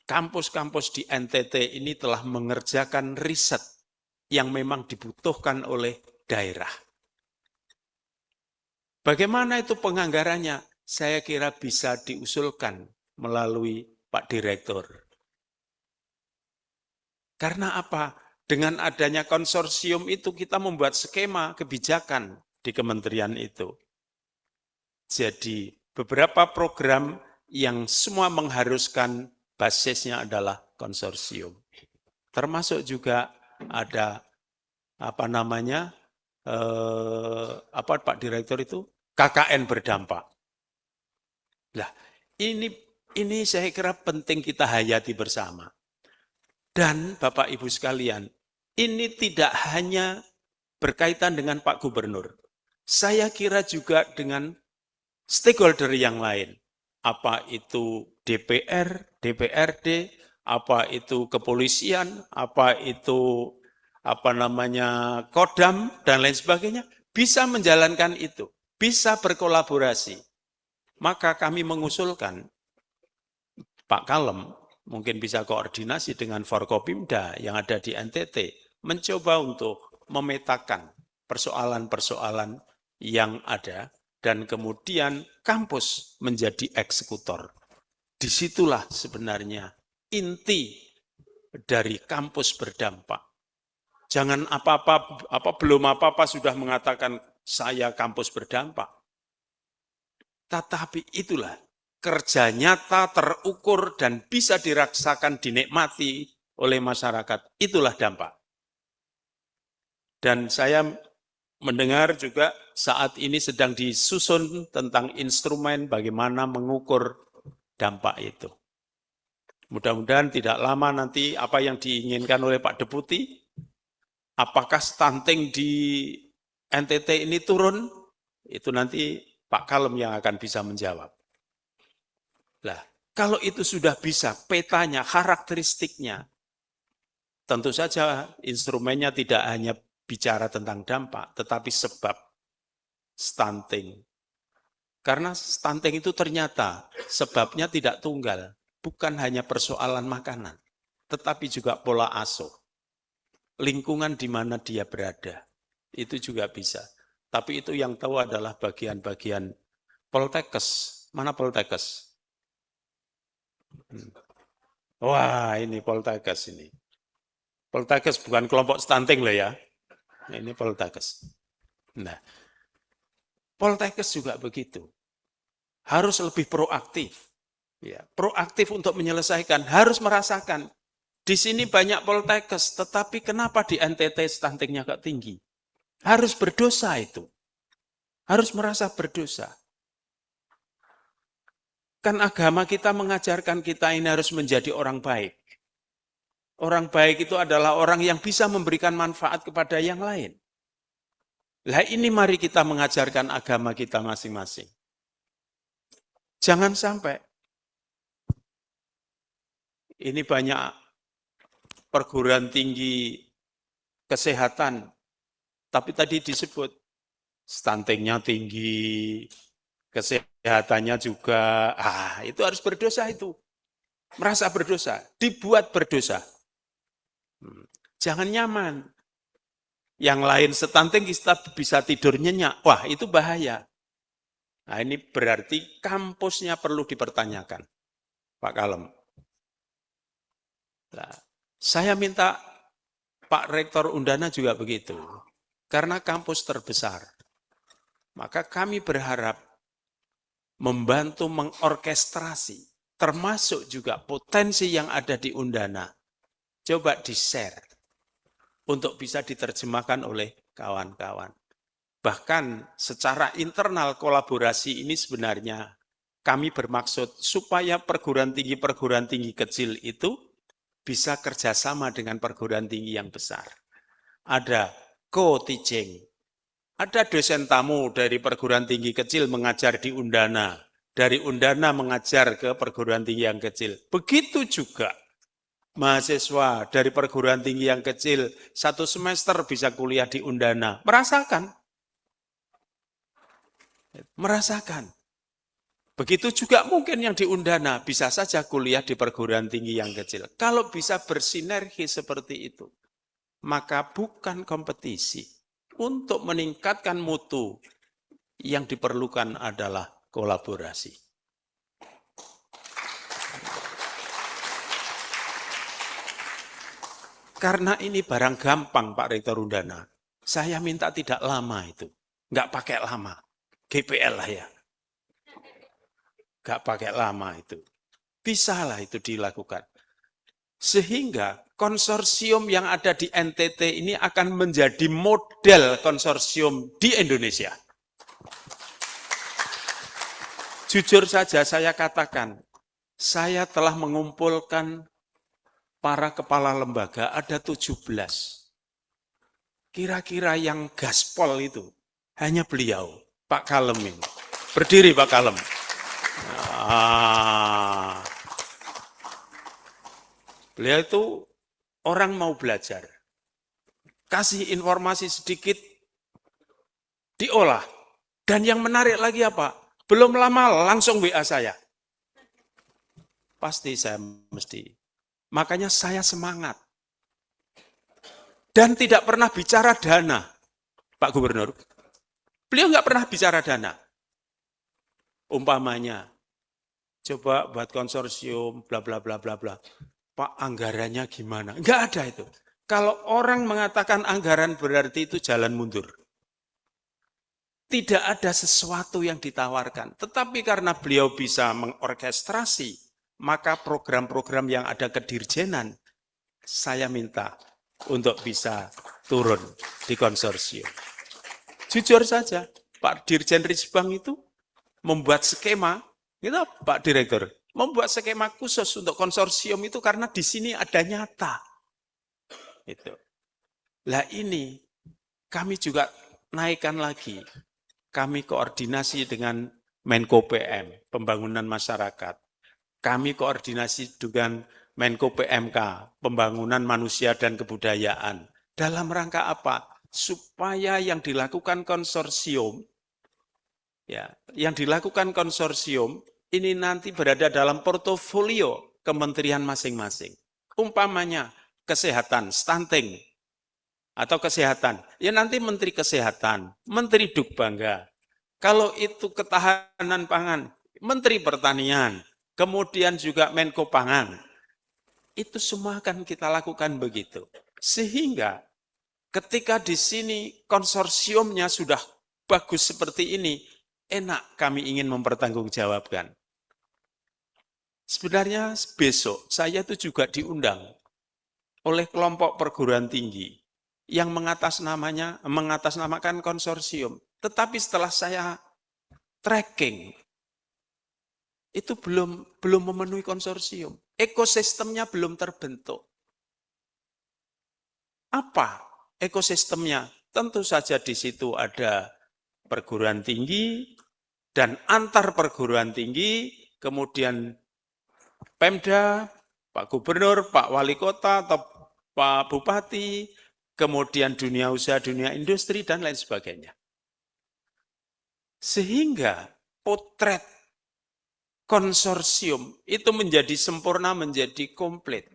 kampus-kampus di NTT ini telah mengerjakan riset yang memang dibutuhkan oleh daerah. Bagaimana itu penganggarannya? Saya kira bisa diusulkan melalui Pak Direktur. Karena apa? Dengan adanya konsorsium itu kita membuat skema kebijakan di kementerian itu. Jadi beberapa program yang semua mengharuskan basisnya adalah konsorsium. Termasuk juga ada Pak Direktur itu KKN berdampak. Nah, ini saya kira penting kita hayati bersama. Dan Bapak Ibu sekalian, ini tidak hanya berkaitan dengan Pak Gubernur. Saya kira juga dengan stakeholder yang lain. Apa itu DPR, DPRD, apa itu kepolisian, apa itu Kodam, dan lain sebagainya, bisa menjalankan itu, bisa berkolaborasi. Maka kami mengusulkan, Pak Kalem mungkin bisa koordinasi dengan Forkopimda yang ada di NTT, mencoba untuk memetakan persoalan-persoalan yang ada, dan kemudian kampus menjadi eksekutor. Disitulah sebenarnya inti dari kampus berdampak. Jangan belum apa-apa sudah mengatakan saya kampus berdampak. Tetapi itulah kerja nyata, terukur, dan bisa dirasakan, dinikmati oleh masyarakat. Itulah dampak. Dan saya mendengar juga saat ini sedang disusun tentang instrumen bagaimana mengukur dampak itu. Mudah-mudahan tidak lama nanti apa yang diinginkan oleh Pak Deputi, apakah stunting di NTT ini turun, itu nanti Pak Kalem yang akan bisa menjawab. Nah, kalau itu sudah bisa, petanya, karakteristiknya, tentu saja instrumennya tidak hanya bicara tentang dampak, tetapi sebab stunting. Karena stunting itu ternyata sebabnya tidak tunggal, bukan hanya persoalan makanan, tetapi juga pola asuh. Lingkungan di mana dia berada, itu juga bisa. Tapi itu yang tahu adalah bagian-bagian Poltekkes. Mana Poltekkes? Wah, ini Poltekkes ini. Poltekkes bukan kelompok stunting loh ya. Ini Poltekkes. Nah, Poltekkes juga begitu. Harus lebih proaktif. Ya, proaktif untuk menyelesaikan, harus merasakan. Di sini banyak Poltekkes, tetapi kenapa di NTT stuntingnya gak tinggi? Harus berdosa itu. Harus merasa berdosa. Kan agama kita mengajarkan kita ini harus menjadi orang baik. Orang baik itu adalah orang yang bisa memberikan manfaat kepada yang lain. Lah ini mari kita mengajarkan agama kita masing-masing. Jangan sampai ini banyak perguruan tinggi kesehatan, tapi tadi disebut stuntingnya tinggi, kesehatannya juga, itu harus berdosa itu. Merasa berdosa, dibuat berdosa. Jangan nyaman. Yang lain stunting kita bisa tidur nyenyak, wah itu bahaya. Nah ini berarti kampusnya perlu dipertanyakan, Pak Kalem. Nah, saya minta Pak Rektor Undana juga begitu. Karena kampus terbesar, maka kami berharap membantu mengorkestrasi, termasuk juga potensi yang ada di Undana. Coba di-share untuk bisa diterjemahkan oleh kawan-kawan. Bahkan secara internal kolaborasi ini sebenarnya kami bermaksud supaya perguruan tinggi kecil itu bisa kerjasama dengan perguruan tinggi yang besar. Ada co-teaching, ada dosen tamu dari perguruan tinggi kecil mengajar di Undana, dari Undana mengajar ke perguruan tinggi yang kecil. Begitu juga mahasiswa dari perguruan tinggi yang kecil, 1 semester bisa kuliah di Undana. Merasakan. Begitu juga mungkin yang di Undana, bisa saja kuliah di perguruan tinggi yang kecil. Kalau bisa bersinergi seperti itu, maka bukan kompetisi. Untuk meningkatkan mutu, yang diperlukan adalah kolaborasi. Karena ini barang gampang Pak Rektor Undana, saya minta tidak lama itu. Nggak pakai lama, GPL lah ya. Nggak pakai lama itu. Bisa lah itu dilakukan. Sehingga konsorsium yang ada di NTT ini akan menjadi model konsorsium di Indonesia. Jujur saja saya katakan, saya telah mengumpulkan para kepala lembaga, ada 17. Kira-kira yang gaspol itu hanya beliau, Pak Kalem ini. Berdiri Pak Kalem. Beliau itu orang mau belajar. Kasih informasi sedikit, diolah. Dan yang menarik lagi apa? Belum lama langsung WA saya. Pasti saya mesti. Makanya saya semangat. Dan tidak pernah bicara dana, Pak Gubernur. Beliau nggak pernah bicara dana. Umpamanya, coba buat konsorsium, bla bla bla bla bla. Pak, anggarannya gimana? Nggak ada itu. Kalau orang mengatakan anggaran berarti itu jalan mundur. Tidak ada sesuatu yang ditawarkan. Tetapi karena beliau bisa mengorkestrasi, maka program-program yang ada kedirjenan, saya minta untuk bisa turun di konsorsium. Jujur saja, Pak Dirjen Risbang itu membuat skema, gitu, Pak Direktur, membuat skema khusus untuk konsorsium itu karena di sini ada nyata. Itu. Lah ini kami juga naikkan lagi. Kami koordinasi dengan Menko PM, Pembangunan Masyarakat. Kami koordinasi dengan Menko PMK, Pembangunan Manusia dan Kebudayaan. Dalam rangka apa? Supaya yang dilakukan konsorsium, ya, yang dilakukan konsorsium ini nanti berada dalam portofolio kementerian masing-masing. Umpamanya kesehatan, stunting, atau kesehatan. Ya nanti Menteri Kesehatan, Menteri Dukbangga. Kalau itu ketahanan pangan, Menteri Pertanian, kemudian juga Menko Pangan. Itu semua akan kita lakukan begitu. Sehingga ketika di sini konsorsiumnya sudah bagus seperti ini, enak kami ingin mempertanggungjawabkan. Sebenarnya besok saya itu juga diundang oleh kelompok perguruan tinggi yang mengatasnamakan konsorsium. Tetapi setelah saya tracking, itu belum memenuhi konsorsium. Ekosistemnya belum terbentuk. Apa ekosistemnya? Tentu saja di situ ada perguruan tinggi dan antar perguruan tinggi, kemudian Pemda, Pak Gubernur, Pak Wali Kota, atau Pak Bupati, kemudian dunia usaha, dunia industri, dan lain sebagainya. Sehingga potret konsorsium itu menjadi sempurna, menjadi komplit.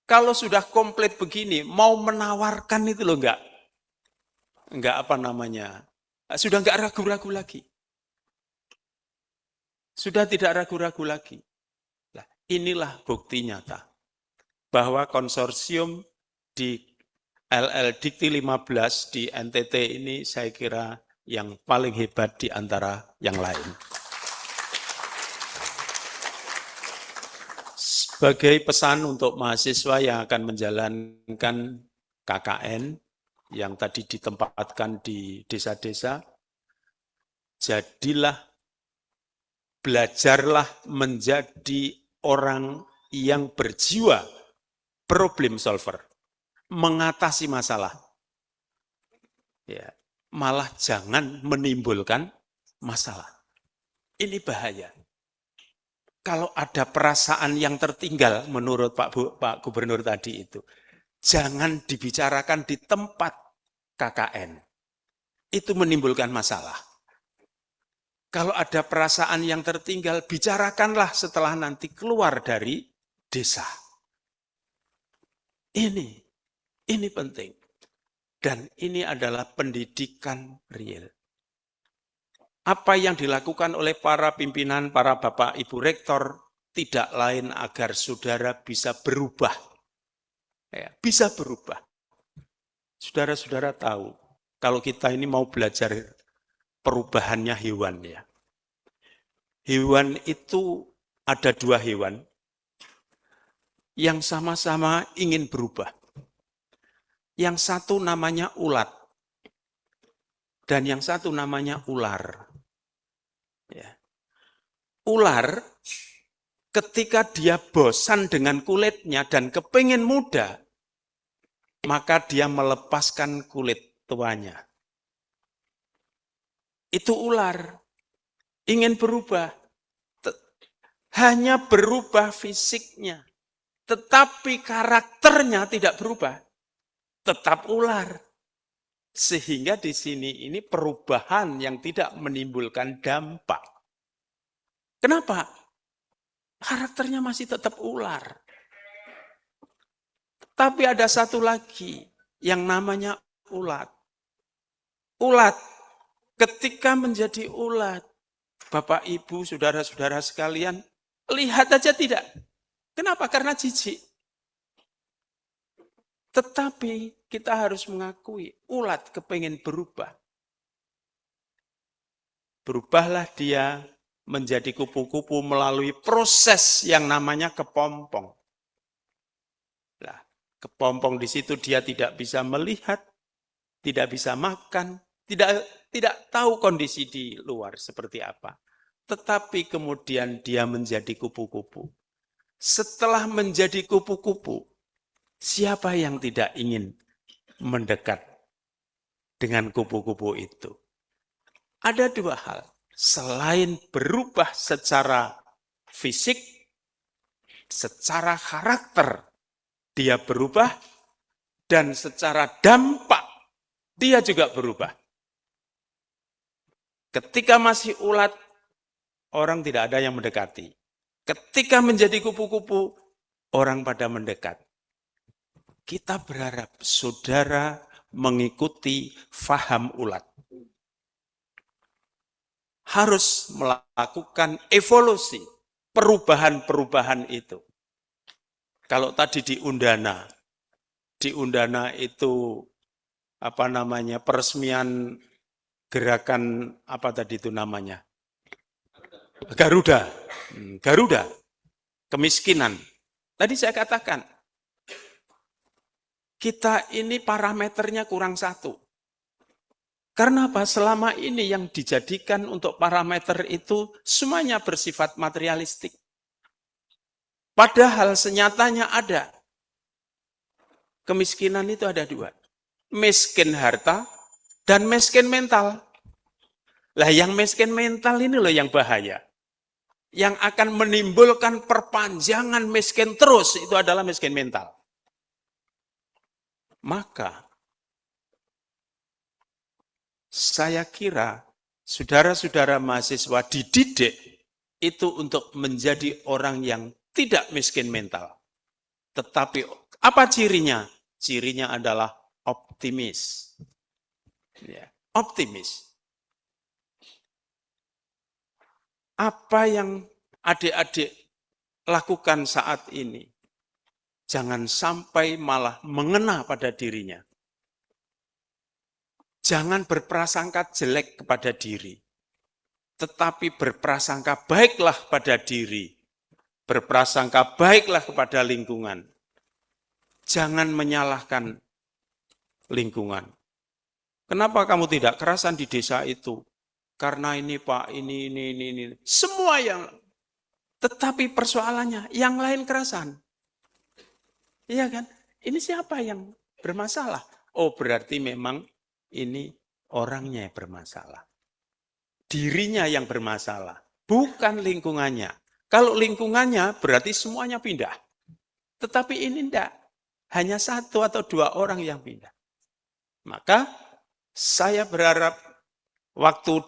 Kalau sudah komplit begini, mau menawarkan itu loh enggak apa namanya, sudah enggak ragu-ragu lagi. Sudah tidak ragu-ragu lagi. Nah, inilah bukti nyata bahwa konsorsium di LL Dikti 15 di NTT ini saya kira yang paling hebat di antara yang lain. Sebagai pesan untuk mahasiswa yang akan menjalankan KKN yang tadi ditempatkan di desa-desa, belajarlah menjadi orang yang berjiwa problem solver, mengatasi masalah. Ya, malah jangan menimbulkan masalah. Ini bahaya. Kalau ada perasaan yang tertinggal menurut Pak Gubernur tadi itu, jangan dibicarakan di tempat KKN. Itu menimbulkan masalah. Kalau ada perasaan yang tertinggal, bicarakanlah setelah nanti keluar dari desa. Ini penting. Dan ini adalah pendidikan real. Apa yang dilakukan oleh para pimpinan, para bapak ibu rektor, tidak lain agar saudara bisa berubah. Ya, bisa berubah. Saudara-saudara tahu, kalau kita ini mau belajar perubahannya hewan ya. Hewan itu ada 2 hewan yang sama-sama ingin berubah. Yang satu namanya ulat dan yang satu namanya ular. Ya. Ular ketika dia bosan dengan kulitnya dan kepingin muda, maka dia melepaskan kulit tuanya. Itu ular, ingin berubah. Hanya berubah fisiknya, tetapi karakternya tidak berubah. Tetap ular. Sehingga di sini ini perubahan yang tidak menimbulkan dampak. Kenapa? Karakternya masih tetap ular. Tapi ada satu lagi yang namanya ulat. Ulat, ketika menjadi ulat, Bapak, Ibu, saudara-saudara sekalian, lihat aja tidak. Kenapa? Karena jijik. Tetapi kita harus mengakui, ulat kepengen berubah. Berubahlah dia menjadi kupu-kupu melalui proses yang namanya kepompong. Nah, kepompong di situ dia tidak bisa melihat, tidak bisa makan, tidak tahu kondisi di luar seperti apa. Tetapi kemudian dia menjadi kupu-kupu. Setelah menjadi kupu-kupu, siapa yang tidak ingin mendekat dengan kupu-kupu itu? Ada 2 hal. Selain berubah secara fisik, secara karakter dia berubah, dan secara dampak dia juga berubah. Ketika masih ulat, orang tidak ada yang mendekati. Ketika menjadi kupu-kupu, orang pada mendekat. Kita berharap saudara mengikuti faham ulat. Harus melakukan evolusi, perubahan-perubahan itu. Kalau tadi di Undana itu peresmian gerakan apa tadi itu namanya? Garuda, kemiskinan. Tadi saya katakan, kita ini parameternya kurang 1. Karena apa? Selama ini yang dijadikan untuk parameter itu semuanya bersifat materialistik. Padahal senyatanya ada. Kemiskinan itu ada 2. Miskin harta dan miskin mental. Lah yang miskin mental ini loh yang bahaya. Yang akan menimbulkan perpanjangan miskin terus itu adalah miskin mental. Maka saya kira saudara-saudara mahasiswa dididik itu untuk menjadi orang yang tidak miskin mental. Tetapi apa cirinya? Cirinya adalah optimis. Ya, optimis. Apa yang adik-adik lakukan saat ini, jangan sampai malah mengena pada dirinya. Jangan berprasangka jelek kepada diri, tetapi berprasangka baiklah pada diri, berprasangka baiklah kepada lingkungan. Jangan menyalahkan lingkungan. Kenapa kamu tidak kerasan di desa itu? Karena ini Pak, ini. Semua yang, tetapi persoalannya yang lain kerasan. Iya kan? Ini siapa yang bermasalah? Oh berarti memang ini orangnya yang bermasalah. Dirinya yang bermasalah, bukan lingkungannya. Kalau lingkungannya berarti semuanya pindah. Tetapi ini enggak. Hanya 1 atau 2 orang yang pindah. Maka saya berharap waktu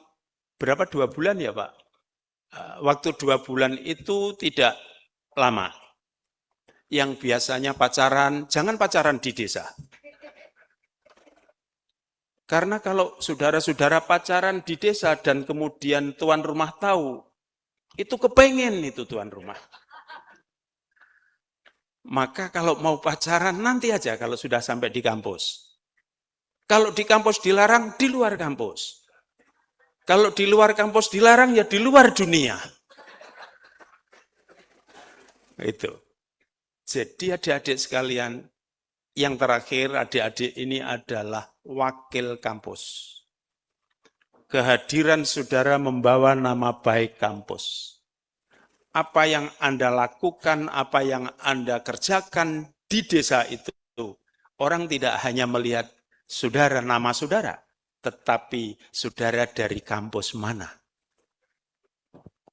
berapa 2 bulan ya Pak? Waktu 2 bulan itu tidak lama. Yang biasanya pacaran, jangan pacaran di desa. Karena kalau saudara-saudara pacaran di desa dan kemudian tuan rumah tahu, itu kepengen itu tuan rumah. Maka kalau mau pacaran nanti aja kalau sudah sampai di kampus. Kalau di kampus dilarang, di luar kampus. Kalau di luar kampus dilarang, ya di luar dunia. Itu. Jadi adik-adik sekalian, yang terakhir adik-adik ini adalah wakil kampus. Kehadiran saudara membawa nama baik kampus. Apa yang Anda lakukan, apa yang Anda kerjakan di desa itu, orang tidak hanya melihat saudara, nama saudara, tetapi saudara dari kampus mana.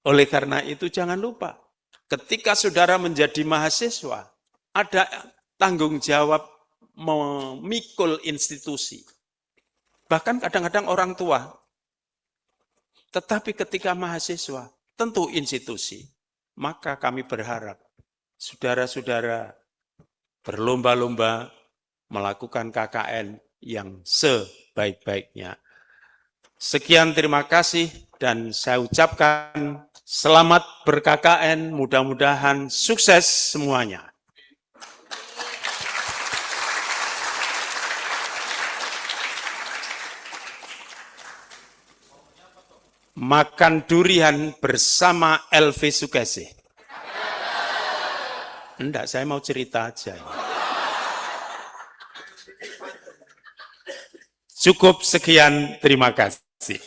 Oleh karena itu jangan lupa, ketika saudara menjadi mahasiswa, ada tanggung jawab memikul institusi. Bahkan kadang-kadang orang tua. Tetapi ketika mahasiswa, tentu institusi. Maka kami berharap saudara-saudara berlomba-lomba melakukan KKN yang sebaik-baiknya. Sekian, terima kasih, dan saya ucapkan selamat ber-KKN, mudah-mudahan sukses semuanya. Makan durian bersama Elvi Sukesi. Enggak, saya mau cerita aja. Cukup sekian, terima kasih.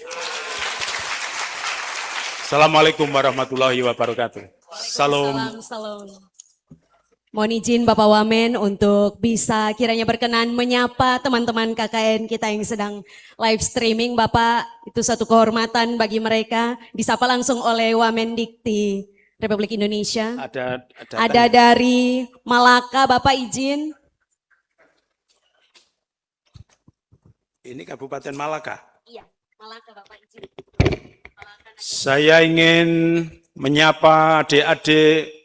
Assalamualaikum warahmatullahi wabarakatuh. Salam. Salam. Mohon izin Bapak Wamen untuk bisa kiranya berkenan menyapa teman-teman KKN kita yang sedang live streaming. Bapak, itu satu kehormatan bagi mereka. Disapa langsung oleh Wamen Dikti Republik Indonesia. Ada dari Malaka, Bapak izin. Ini Kabupaten Malaka. Iya, Malaka Bapak izin. Saya ingin menyapa adik-adik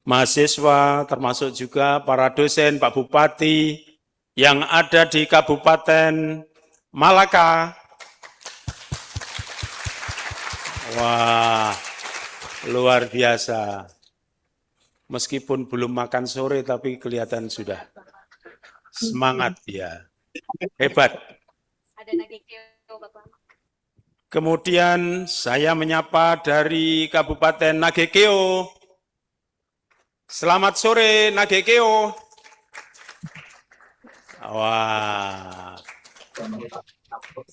mahasiswa, termasuk juga para dosen, Pak Bupati, yang ada di Kabupaten Malaka. Wah, luar biasa. Meskipun belum makan sore, tapi kelihatan sudah semangat ya. Hebat. Kemudian saya menyapa dari Kabupaten Nagekeo. Selamat sore, Nagekeo. Wah,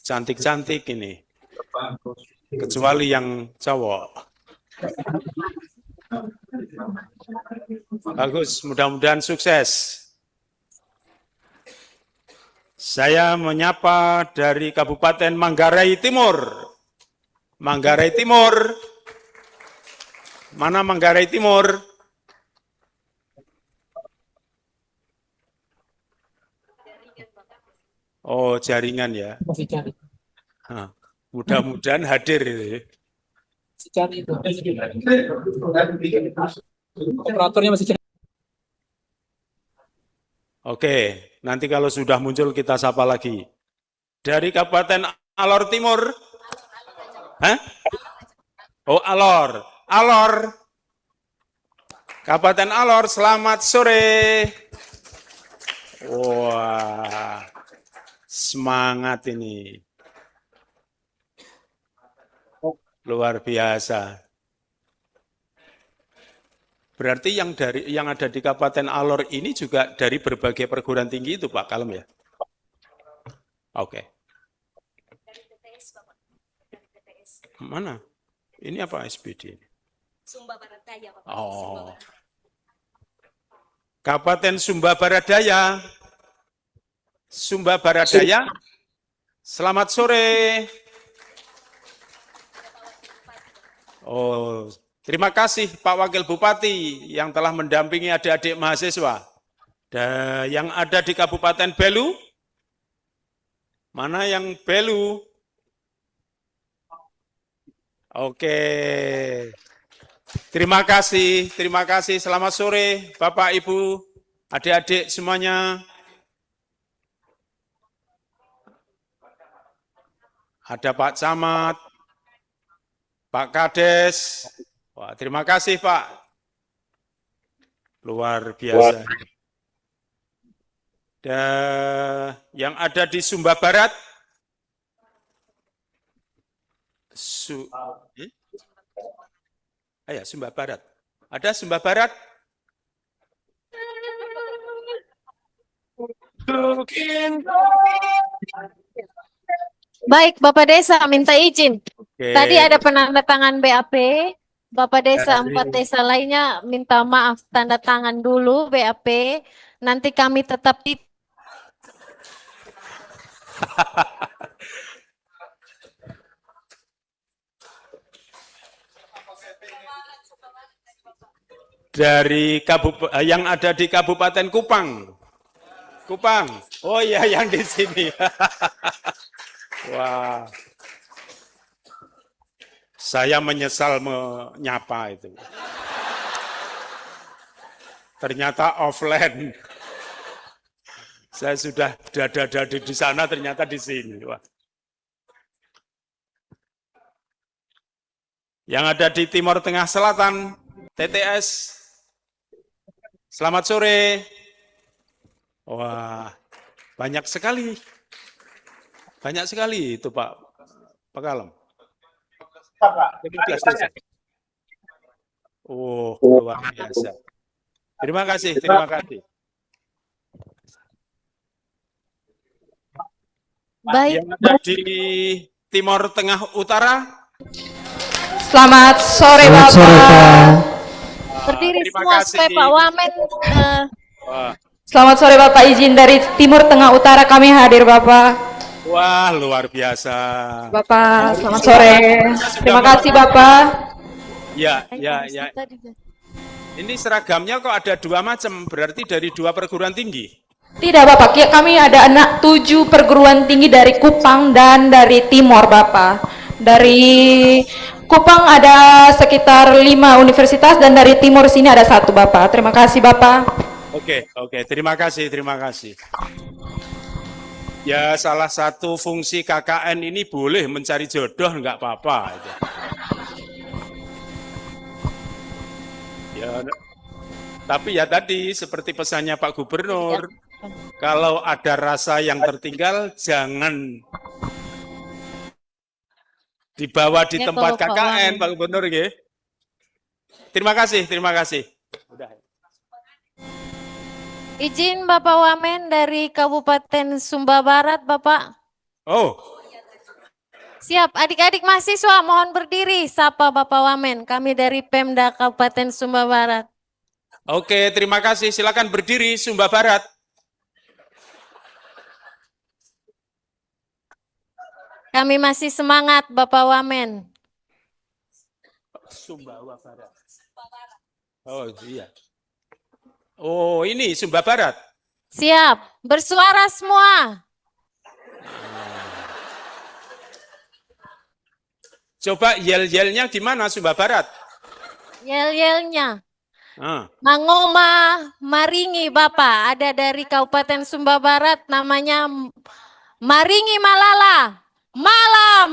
cantik-cantik ini. Kecuali yang cowok. Bagus, mudah-mudahan sukses. Saya menyapa dari Kabupaten Manggarai Timur. Manggarai Timur. Mana Manggarai Timur? Oh, jaringan ya. Mudah-mudahan hadir itu. Operatornya masih cari. Oke, nanti kalau sudah muncul kita sapa lagi. Dari Kabupaten Alor Timur. Hah? Oh, Alor. Alor. Kabupaten Alor, selamat sore. Wah, semangat ini. Luar biasa. Berarti yang ada di Kabupaten Alor ini juga dari berbagai perguruan tinggi itu Pak Kalem ya? Oke. Mana? Ini apa SPD? Sumba Barat Daya, Bapak. Oh. Kabupaten Sumba Barat Daya. Sumba Barat Daya. Selamat sore. Oh, terima kasih Pak Wakil Bupati yang telah mendampingi adik-adik mahasiswa. Dan yang ada di Kabupaten Belu. Mana yang Belu? Oke. Terima kasih. Selamat sore, Bapak, Ibu, adik-adik semuanya. Ada Pak Camat, Pak Kades. Wah, terima kasih, Pak. Luar biasa. Dan yang ada di Sumba Barat, Sumba Barat. Ada Sumba Barat? Baik, Bapak Desa minta izin. Oke. Tadi ada penandatangan BAP. Bapak Desa 4 desa lainnya minta maaf tanda tangan dulu BAP. Nanti kami tetap di Dari yang ada di Kabupaten Kupang. Oh iya, yang di sini. Wah. Saya menyesal menyapa itu. Ternyata offline. Saya sudah dada-dada di sana, ternyata di sini. Wah. Yang ada di Timur Tengah Selatan, TTS. Selamat sore. Wah, banyak sekali. Banyak sekali itu Pak Kalem. 15 desa. Oh, luar biasa. Terima kasih. baik. Yang ada di Timur Tengah Utara. Selamat sore, Bapak. Berdiri Terima semua kasih. supaya Pak Wamen Wah. Selamat sore, Bapak. Izin dari Timur Tengah Utara kami hadir, Bapak. Wah, luar biasa. Bapak, selamat sore. Terima kasih, Bapak. Ya. Ini seragamnya kok ada 2 macam, berarti dari 2 perguruan tinggi. Tidak, Bapak. Kami ada 7 perguruan tinggi dari Kupang dan dari Timor, Bapak. Dari Kupang ada sekitar 5 universitas dan dari Timur sini ada 1, Bapak. Terima kasih, Bapak. Oke, terima kasih. Ya, salah satu fungsi KKN ini boleh mencari jodoh, nggak apa-apa. Ya, tapi ya tadi seperti pesannya Pak Gubernur, kalau ada rasa yang tertinggal jangan dibawa di Ya, tempat kalau Pak KKN, Wamen. Pak Gubernur. Ya. Terima kasih. Udah. izin Bapak Wamen dari Kabupaten Sumba Barat, Bapak. Oh, Siap, adik-adik mahasiswa mohon berdiri. Sapa Bapak Wamen, kami dari Pemda Kabupaten Sumba Barat. oke, terima kasih. Silakan berdiri, Sumba Barat. Kami masih semangat Bapak Wamen. Sumbawa Barat. Oh iya. Oh ini Sumba Barat. Siap, bersuara semua. Coba yel-yelnya gimana Sumba Barat? Yel-yelnya. Ah. Mangoma Maringi Bapak, ada dari Kabupaten Sumba Barat namanya Maringi Malala. Mala.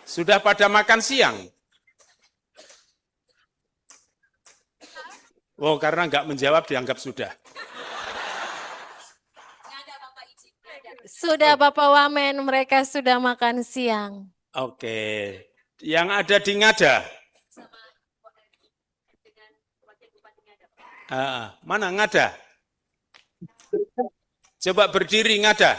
Sudah pada makan siang? Oh, karena nggak menjawab dianggap sudah. Sudah Bapak Wamen, mereka sudah makan siang. Oke. Yang ada di Ngada? Mana Ngada? Coba berdiri Ngada.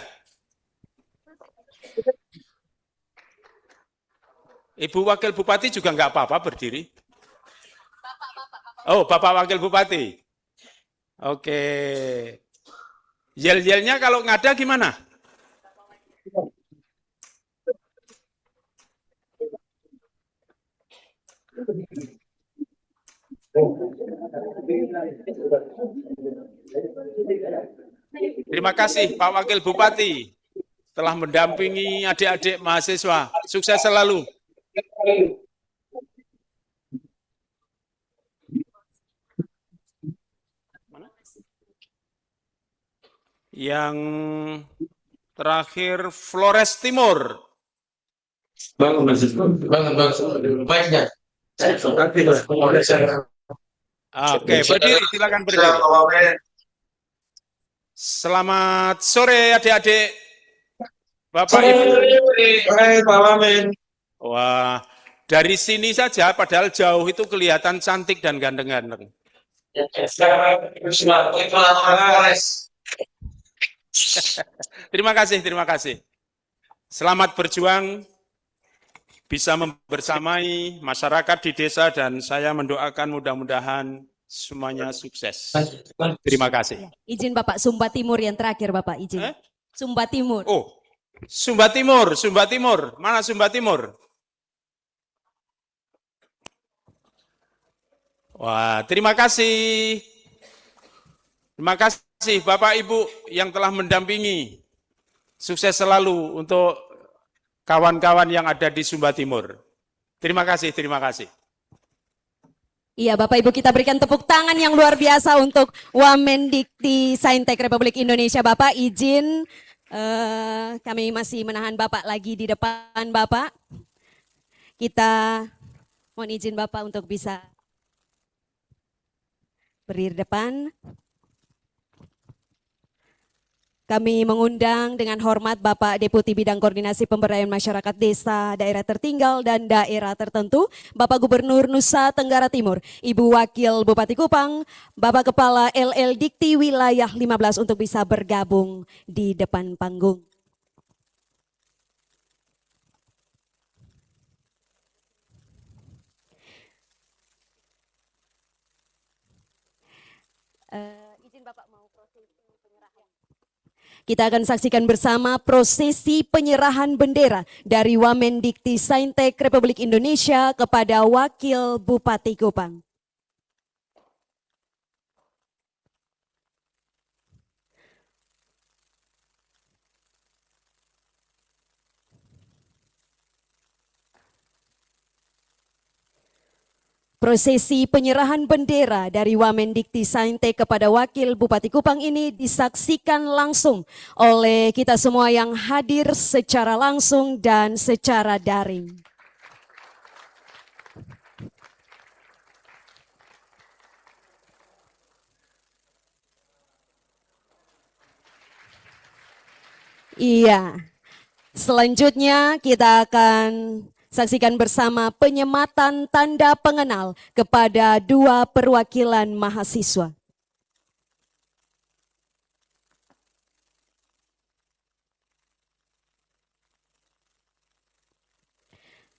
Ibu Wakil Bupati juga nggak apa-apa berdiri. Oh, Bapak Wakil Bupati. Oke. Yel-yelnya kalau Ngada gimana? Terima kasih Pak Wakil Bupati telah mendampingi adik-adik mahasiswa. Sukses selalu. Yang terakhir Flores Timur. Oke, berdiri, silakan berdiri. Selamat sore adik-adik. Bapak Ibu. Wah, dari sini saja padahal jauh itu kelihatan cantik dan ganteng-ganteng. Terima kasih, terima kasih. Selamat berjuang, bisa membersamai masyarakat di desa, dan saya mendoakan mudah-mudahan semuanya sukses. Terima kasih. Izin Bapak, Sumba Timur yang terakhir Bapak, izin. Sumba Timur. Oh, Sumba Timur, Sumba Timur. Mana Sumba Timur? Wah, terima kasih. Terima kasih Bapak Ibu yang telah mendampingi. Sukses selalu untuk kawan-kawan yang ada di Sumba Timur. Terima kasih, terima kasih. Iya Bapak Ibu, kita berikan tepuk tangan yang luar biasa untuk Wamendikti Saintek Republik Indonesia. Bapak izin, kami masih menahan Bapak lagi di depan Bapak. Kita mohon izin Bapak untuk bisa berdiri depan. Kami mengundang dengan hormat Bapak Deputi Bidang Koordinasi Pemberdayaan Masyarakat Desa, Daerah Tertinggal, dan Daerah Tertentu, Bapak Gubernur Nusa Tenggara Timur, Ibu Wakil Bupati Kupang, Bapak Kepala LL Dikti Wilayah 15 untuk bisa bergabung di depan panggung. Izin Bapak mau prosesi penyerahan. Kita akan saksikan bersama prosesi penyerahan bendera dari Wamendikti Saintek Republik Indonesia kepada Wakil Bupati Kupang. Prosesi penyerahan bendera dari Wamendikti Saintek kepada Wakil Bupati Kupang ini disaksikan langsung oleh kita semua yang hadir secara langsung dan secara daring. Iya, selanjutnya kita akan saksikan bersama penyematan tanda pengenal kepada dua perwakilan mahasiswa.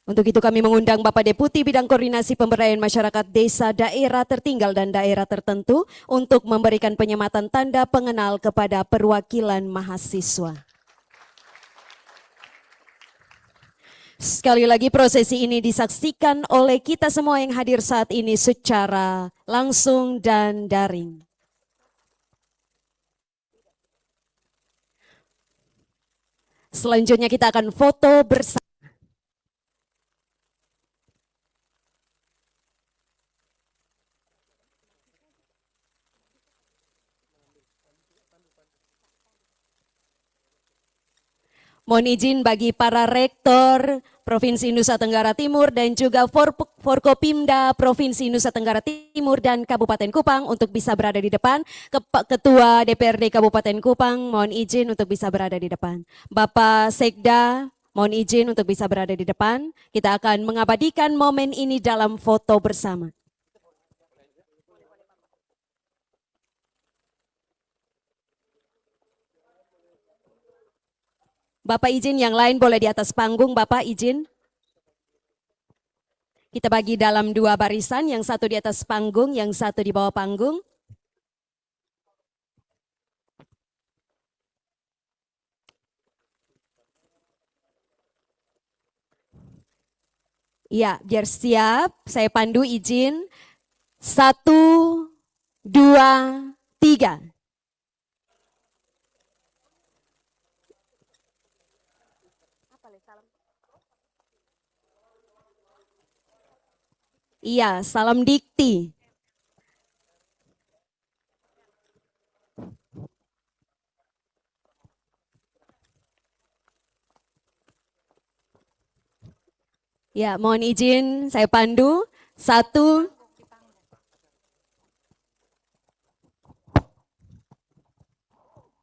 Untuk itu kami mengundang Bapak Deputi Bidang Koordinasi Pemberdayaan Masyarakat Desa, Daerah Tertinggal, dan Daerah Tertentu untuk memberikan penyematan tanda pengenal kepada perwakilan mahasiswa. Sekali lagi prosesi ini disaksikan oleh kita semua yang hadir saat ini secara langsung dan daring. Selanjutnya kita akan foto bersama. Mohon izin bagi para rektor Provinsi Nusa Tenggara Timur dan juga Forkopimda Provinsi Nusa Tenggara Timur dan Kabupaten Kupang untuk bisa berada di depan. Ketua DPRD Kabupaten Kupang mohon izin untuk bisa berada di depan. Bapak Sekda mohon izin untuk bisa berada di depan. Kita akan mengabadikan momen ini dalam foto bersama. Bapak izin, yang lain boleh di atas panggung, Bapak izin. Kita bagi dalam dua barisan, yang satu di atas panggung, yang satu di bawah panggung. Ya, biar siap, saya pandu izin. 1, 2, 3. Iya, salam dikti. Ya, mohon izin saya pandu. 1,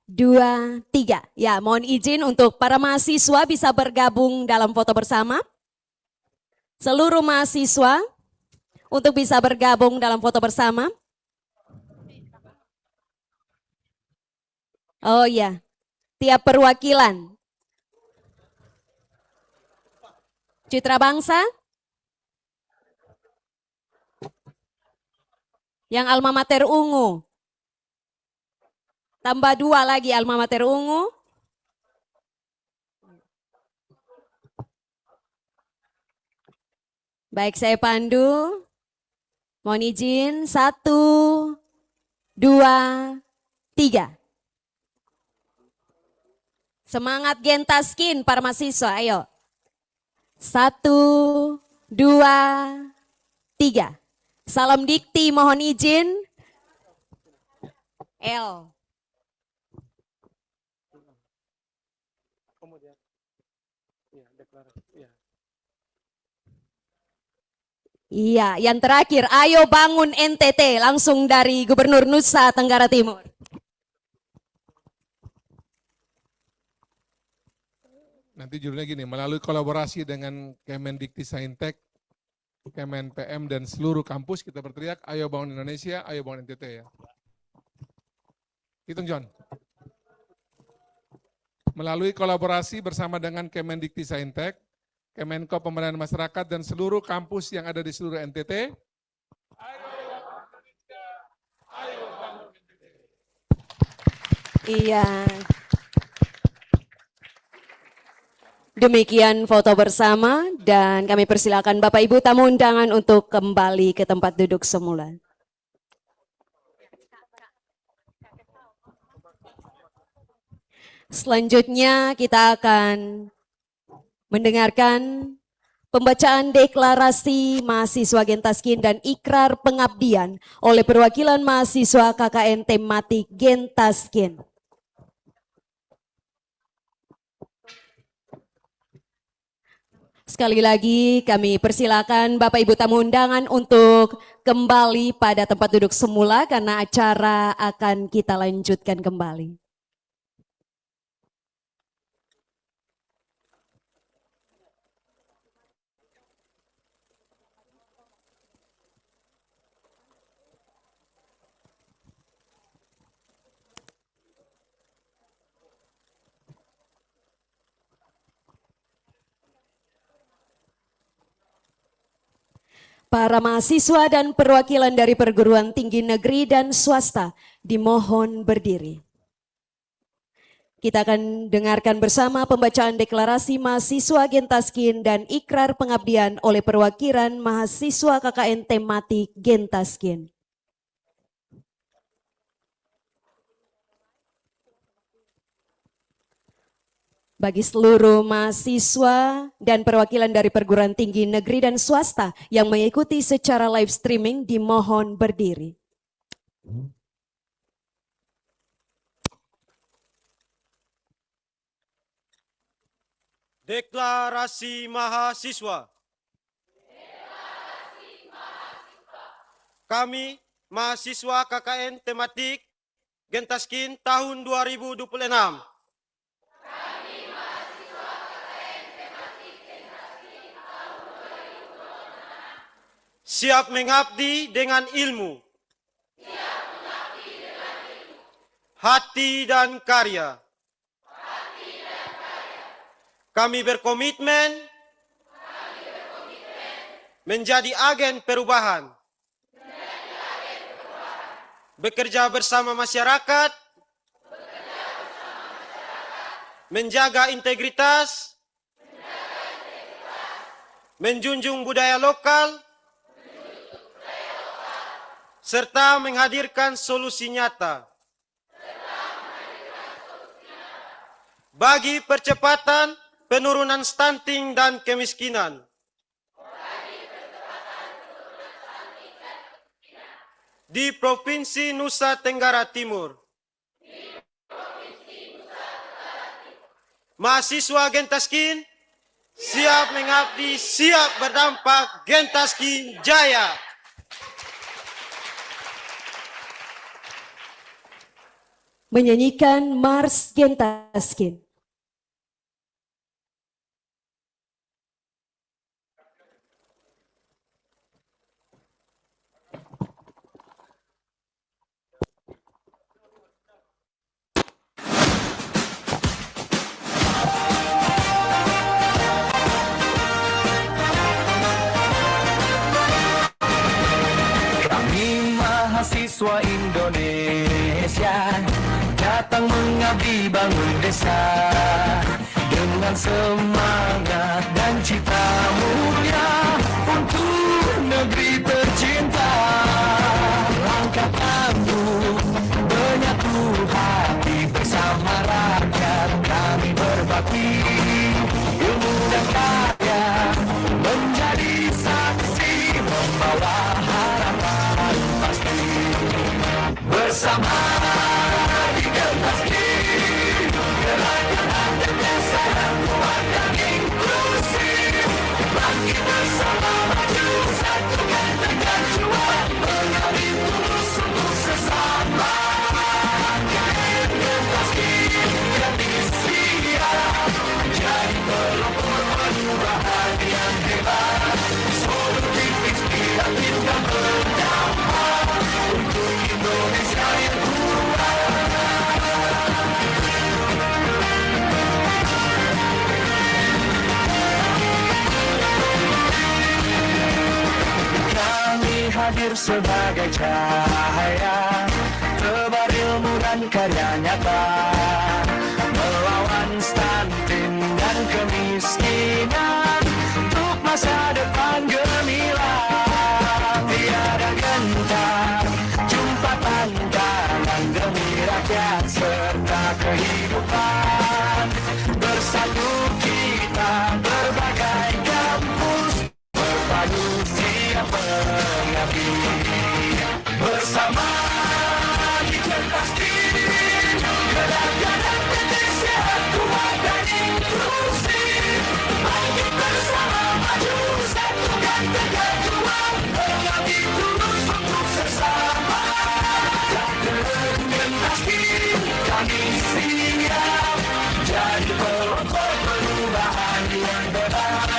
2, 3. Ya, mohon izin untuk para mahasiswa bisa bergabung dalam foto bersama. Seluruh mahasiswa untuk bisa bergabung dalam foto bersama. Oh ya, tiap perwakilan. Citra Bangsa. Yang alma mater ungu. Tambah 2 lagi alma mater ungu. Baik, saya pandu. Mohon izin. 1, 2, 3. Semangat Gentaskin para mahasiswa, ayo. 1, 2, 3. Salam dikti, mohon izin. L. Iya, yang terakhir, ayo bangun NTT, langsung dari Gubernur Nusa Tenggara Timur. Nanti judulnya gini, melalui kolaborasi dengan Kemendikti-Saintek, Kemen PM dan seluruh kampus kita berteriak, ayo bangun Indonesia, ayo bangun NTT ya. Hitung John. Melalui kolaborasi bersama dengan Kemendikti-Saintek, Kemenko Pemberdayaan Masyarakat dan seluruh kampus yang ada di seluruh NTT. Iya. Demikian foto bersama dan kami persilakan Bapak Ibu tamu undangan untuk kembali ke tempat duduk semula. Selanjutnya kita akan mendengarkan pembacaan deklarasi mahasiswa Gentaskin dan ikrar pengabdian oleh perwakilan mahasiswa KKN tematik Gentaskin. Sekali lagi kami persilakan Bapak Ibu tamu undangan untuk kembali pada tempat duduk semula karena acara akan kita lanjutkan kembali. Para mahasiswa dan perwakilan dari perguruan tinggi negeri dan swasta dimohon berdiri. Kita akan dengarkan bersama pembacaan deklarasi mahasiswa Gentaskin dan ikrar pengabdian oleh perwakilan mahasiswa KKN tematik Gentaskin. Bagi seluruh mahasiswa dan perwakilan dari perguruan tinggi negeri dan swasta yang mengikuti secara live streaming dimohon berdiri. Deklarasi mahasiswa. Kami, mahasiswa KKN tematik Gentaskin tahun 2026. Siap mengabdi dengan ilmu, hati dan karya. Kami berkomitmen menjadi agen perubahan, bekerja bersama masyarakat, menjaga integritas, menjunjung budaya lokal, serta menghadirkan solusi nyata bagi percepatan penurunan stunting dan kemiskinan. Di Provinsi Nusa Tenggara Timur. Mahasiswa Gentaskin siap mengabdi, siap berdampak, Gentaskin Jaya. Menyanyikan Mars Gentaskin. Mahasiswa Indonesia datang mengabdi bangun desa dengan semangat dan cita mulia untuk negeri tercinta. Langkah tangguh menyatu hati bersama rakyat, kami berbakti ilmu dan karya menjadi saksi membawa harapan pasti bersama di Gentaskin, gerakan desa yang kuat dan inklusif, bangkit bersama maju, satukan tegak juang, mengabdi tulus untuk sesama. Gentaskin jadi siap, jadi pelopor perubahan yang hebat, solutif, inspiratif dan berdampak untuk Indonesia yang kuat. Kami hadir sebagai cahaya, tebar ilmu dan karya nyata, melawan stunting dan kemiskinan, untuk masa depan gemilang. Tiada gentar, jumpa tantangan demi rakyat serta kehidupan. Bersatu kita berbagai kampus, berpadu siap mengabdi. Bersama di Gentaskin, gerakan Indonesia kuat dan inklusif, bangkit bersama maju, satukan tegak juang, mengabdi tulus untuk sesama. Gentaskin kami siap, jadi pelopor perubahan yang benar,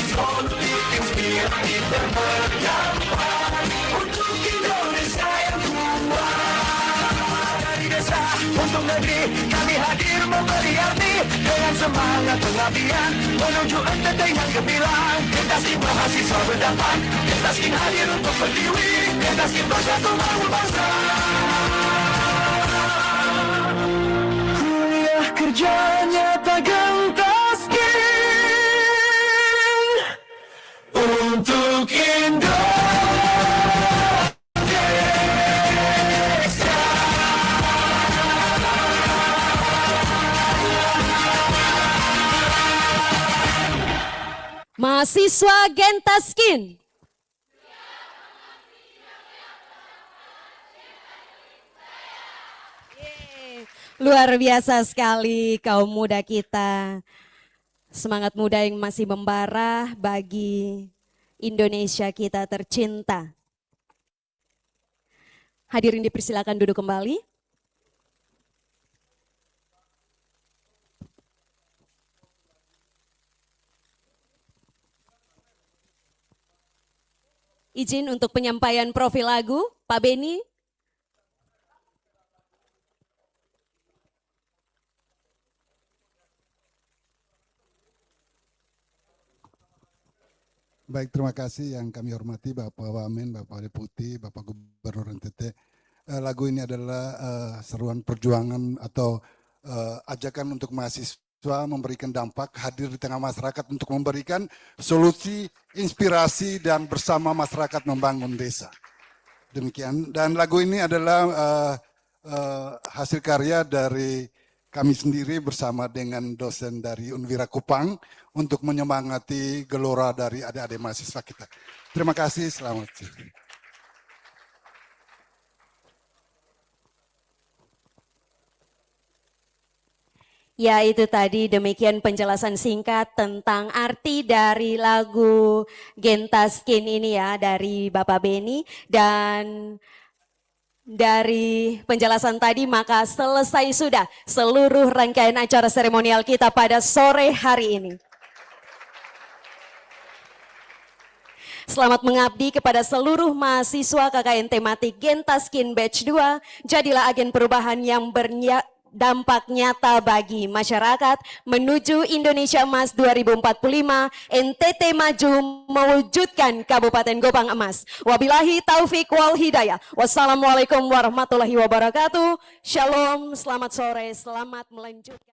solutif, inspiratif dan berdampak untuk Indonesia yang kuat. Dari desa untuk negeri, kami hadir memberi arti dengan semangat pengabdian menuju NTT yang gemilang. Gentaskin mahasiswa berdampak, Gentaskin hadir untuk berdiri, Gentaskin bersatu bangun bangsa. Kuliah kerja nyata Gentaskin untuk Indonesia. Mahasiswa Gentaskin. Yeay, luar biasa sekali kaum muda kita. Semangat muda yang masih membara bagi Indonesia kita tercinta. Hadirin dipersilakan duduk kembali. Izin untuk penyampaian profil lagu, Pak Beni. Baik, terima kasih yang kami hormati Bapak Wamen, Bapak Deputi, Bapak Gubernur NTT. Lagu ini adalah seruan perjuangan atau ajakan untuk mahasiswa memberikan dampak, hadir di tengah masyarakat untuk memberikan solusi, inspirasi, dan bersama masyarakat membangun desa. Demikian. Dan lagu ini adalah hasil karya dari kami sendiri bersama dengan dosen dari Unwira Kupang untuk menyemangati gelora dari adik-adik mahasiswa kita. Terima kasih, selamat. Ya, itu tadi demikian penjelasan singkat tentang arti dari lagu Gentaskin ini ya dari Bapak Beni. Dan dari penjelasan tadi maka selesai sudah seluruh rangkaian acara seremonial kita pada sore hari ini. Selamat mengabdi kepada seluruh mahasiswa KKN tematik Gentaskin Batch 2. Jadilah agen perubahan yang berdampak nyata bagi masyarakat menuju Indonesia Emas 2045. NTT maju mewujudkan Kabupaten Gopang Emas. Wabillahi taufik wal hidayah. Wassalamualaikum warahmatullahi wabarakatuh. Shalom, selamat sore, selamat melanjutkan.